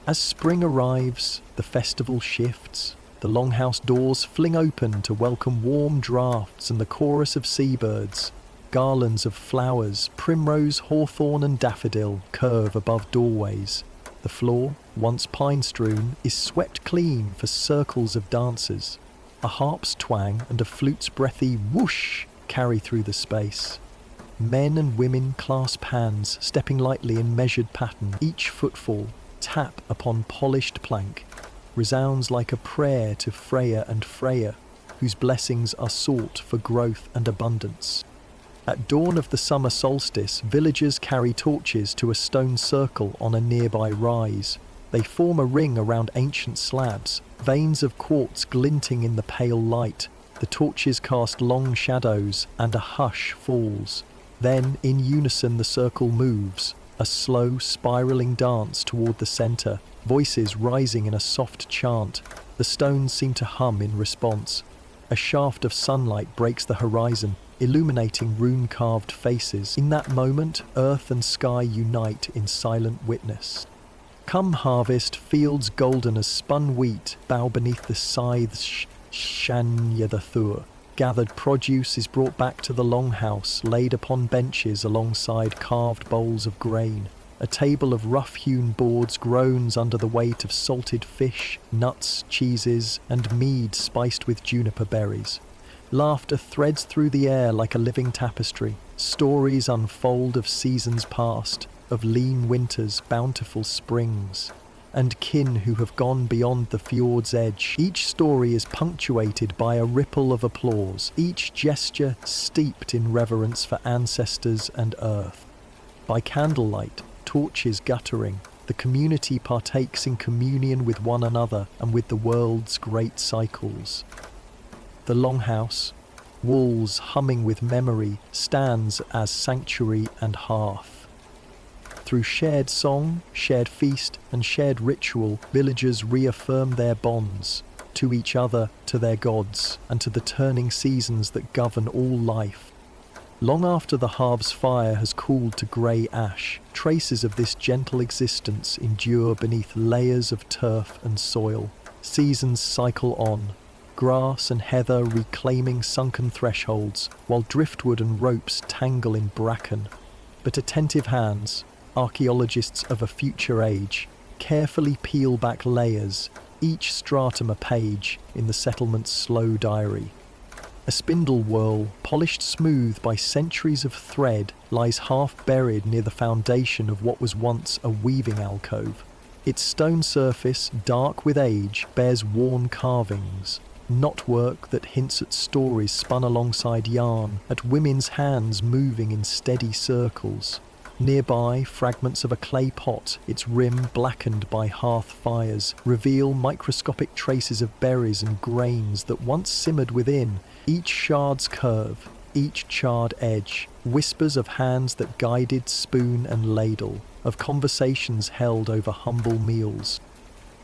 As spring arrives, the festival shifts. The Longhouse doors fling open to welcome warm draughts and the chorus of seabirds. Garlands of flowers, primrose, hawthorn and daffodil, curve above doorways. The floor, once pine-strewn, is swept clean for circles of dancers. A harp's twang and a flute's breathy whoosh carry through the space. Men and women clasp hands, stepping lightly in measured pattern. Each footfall, tap upon polished plank, resounds like a prayer to Freya and Freya, whose blessings are sought for growth and abundance. At dawn of the summer solstice, villagers carry torches to a stone circle on a nearby rise. They form a ring around ancient slabs, veins of quartz glinting in the pale light. The torches cast long shadows, and a hush falls. Then, in unison, the circle moves, a slow, spiraling dance toward the center, voices rising in a soft chant. The stones seem to hum in response. A shaft of sunlight breaks the horizon, illuminating rune-carved faces. In that moment, earth and sky unite in silent witness. Come harvest, fields golden as spun wheat bow beneath the scythes shanya the thur. Gathered produce is brought back to the Longhouse, laid upon benches alongside carved bowls of grain. A table of rough-hewn boards groans under the weight of salted fish, nuts, cheeses, and mead spiced with juniper berries. Laughter threads through the air like a living tapestry. Stories unfold of seasons past, of lean winters, bountiful springs, and kin who have gone beyond the fjord's edge. Each story is punctuated by a ripple of applause, each gesture steeped in reverence for ancestors and earth. By candlelight, torches guttering, the community partakes in communion with one another and with the world's great cycles. The Longhouse, walls humming with memory, stands as sanctuary and hearth. Through shared song, shared feast, and shared ritual, villagers reaffirm their bonds to each other, to their gods, and to the turning seasons that govern all life. Long after the hearth's fire has cooled to grey ash, traces of this gentle existence endure beneath layers of turf and soil. Seasons cycle on, grass and heather reclaiming sunken thresholds, while driftwood and ropes tangle in bracken. But attentive hands, archaeologists of a future age, carefully peel back layers, each stratum a page in the settlement's slow diary. A spindle whorl, polished smooth by centuries of thread, lies half buried near the foundation of what was once a weaving alcove. Its stone surface, dark with age, bears worn carvings, knotwork that hints at stories spun alongside yarn, at women's hands moving in steady circles. Nearby, fragments of a clay pot, its rim blackened by hearth fires, reveal microscopic traces of berries and grains that once simmered within, each shard's curve, each charred edge, whispers of hands that guided spoon and ladle, of conversations held over humble meals.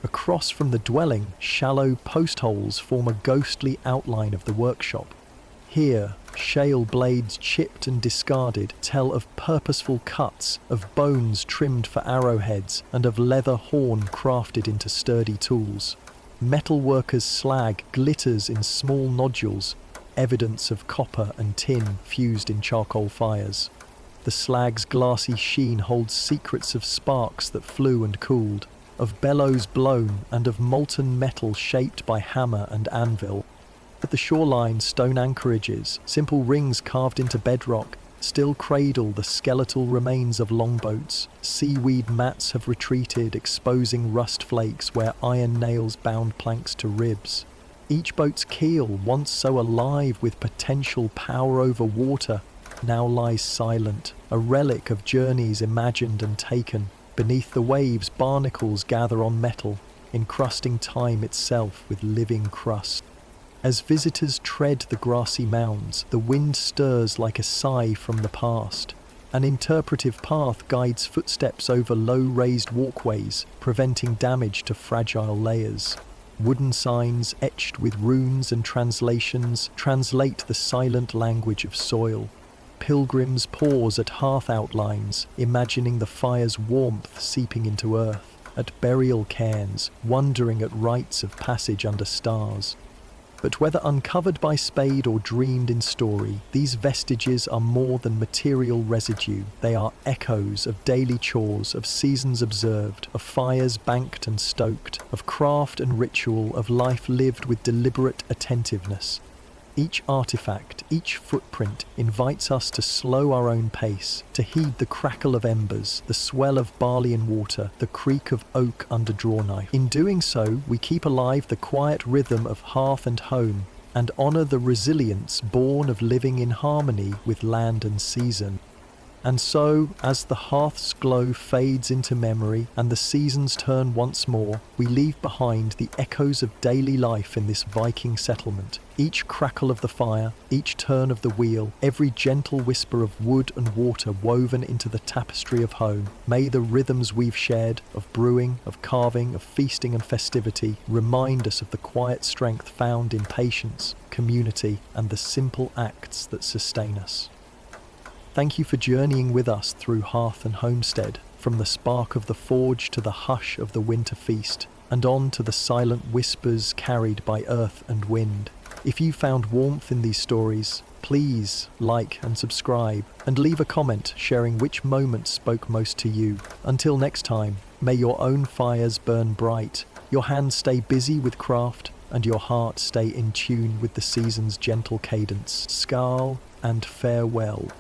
Across from the dwelling, shallow post holes form a ghostly outline of the workshop. Here, shale blades chipped and discarded tell of purposeful cuts, of bones trimmed for arrowheads, and of leather horn crafted into sturdy tools. Metalworkers' slag glitters in small nodules, evidence of copper and tin fused in charcoal fires. The slag's glassy sheen holds secrets of sparks that flew and cooled, of bellows blown and of molten metal shaped by hammer and anvil. At the shoreline, stone anchorages, simple rings carved into bedrock, still cradle the skeletal remains of longboats. Seaweed mats have retreated, exposing rust flakes where iron nails bound planks to ribs. Each boat's keel, once so alive with potential power over water, now lies silent, a relic of journeys imagined and taken. Beneath the waves, barnacles gather on metal, encrusting time itself with living crust. As visitors tread the grassy mounds, the wind stirs like a sigh from the past. An interpretive path guides footsteps over low-raised walkways, preventing damage to fragile layers. Wooden signs, etched with runes and translations, translate the silent language of soil. Pilgrims pause at hearth outlines, imagining the fire's warmth seeping into earth. At burial cairns, wondering at rites of passage under stars. But whether uncovered by spade or dreamed in story, these vestiges are more than material residue. They are echoes of daily chores, of seasons observed, of fires banked and stoked, of craft and ritual, of life lived with deliberate attentiveness. Each artifact, each footprint invites us to slow our own pace, to heed the crackle of embers, the swell of barley in water, the creak of oak under drawknife. In doing so, we keep alive the quiet rhythm of hearth and home, and honour the resilience born of living in harmony with land and season. And so, as the hearth's glow fades into memory and the seasons turn once more, we leave behind the echoes of daily life in this Viking settlement. Each crackle of the fire, each turn of the wheel, every gentle whisper of wood and water woven into the tapestry of home. May the rhythms we've shared, of brewing, of carving, of feasting and festivity, remind us of the quiet strength found in patience, community, and the simple acts that sustain us. Thank you for journeying with us through hearth and homestead, from the spark of the forge to the hush of the winter feast, and on to the silent whispers carried by earth and wind. If you found warmth in these stories, please like and subscribe, and leave a comment sharing which moment spoke most to you. Until next time, may your own fires burn bright, your hands stay busy with craft, and your heart stay in tune with the season's gentle cadence. Skål and farewell.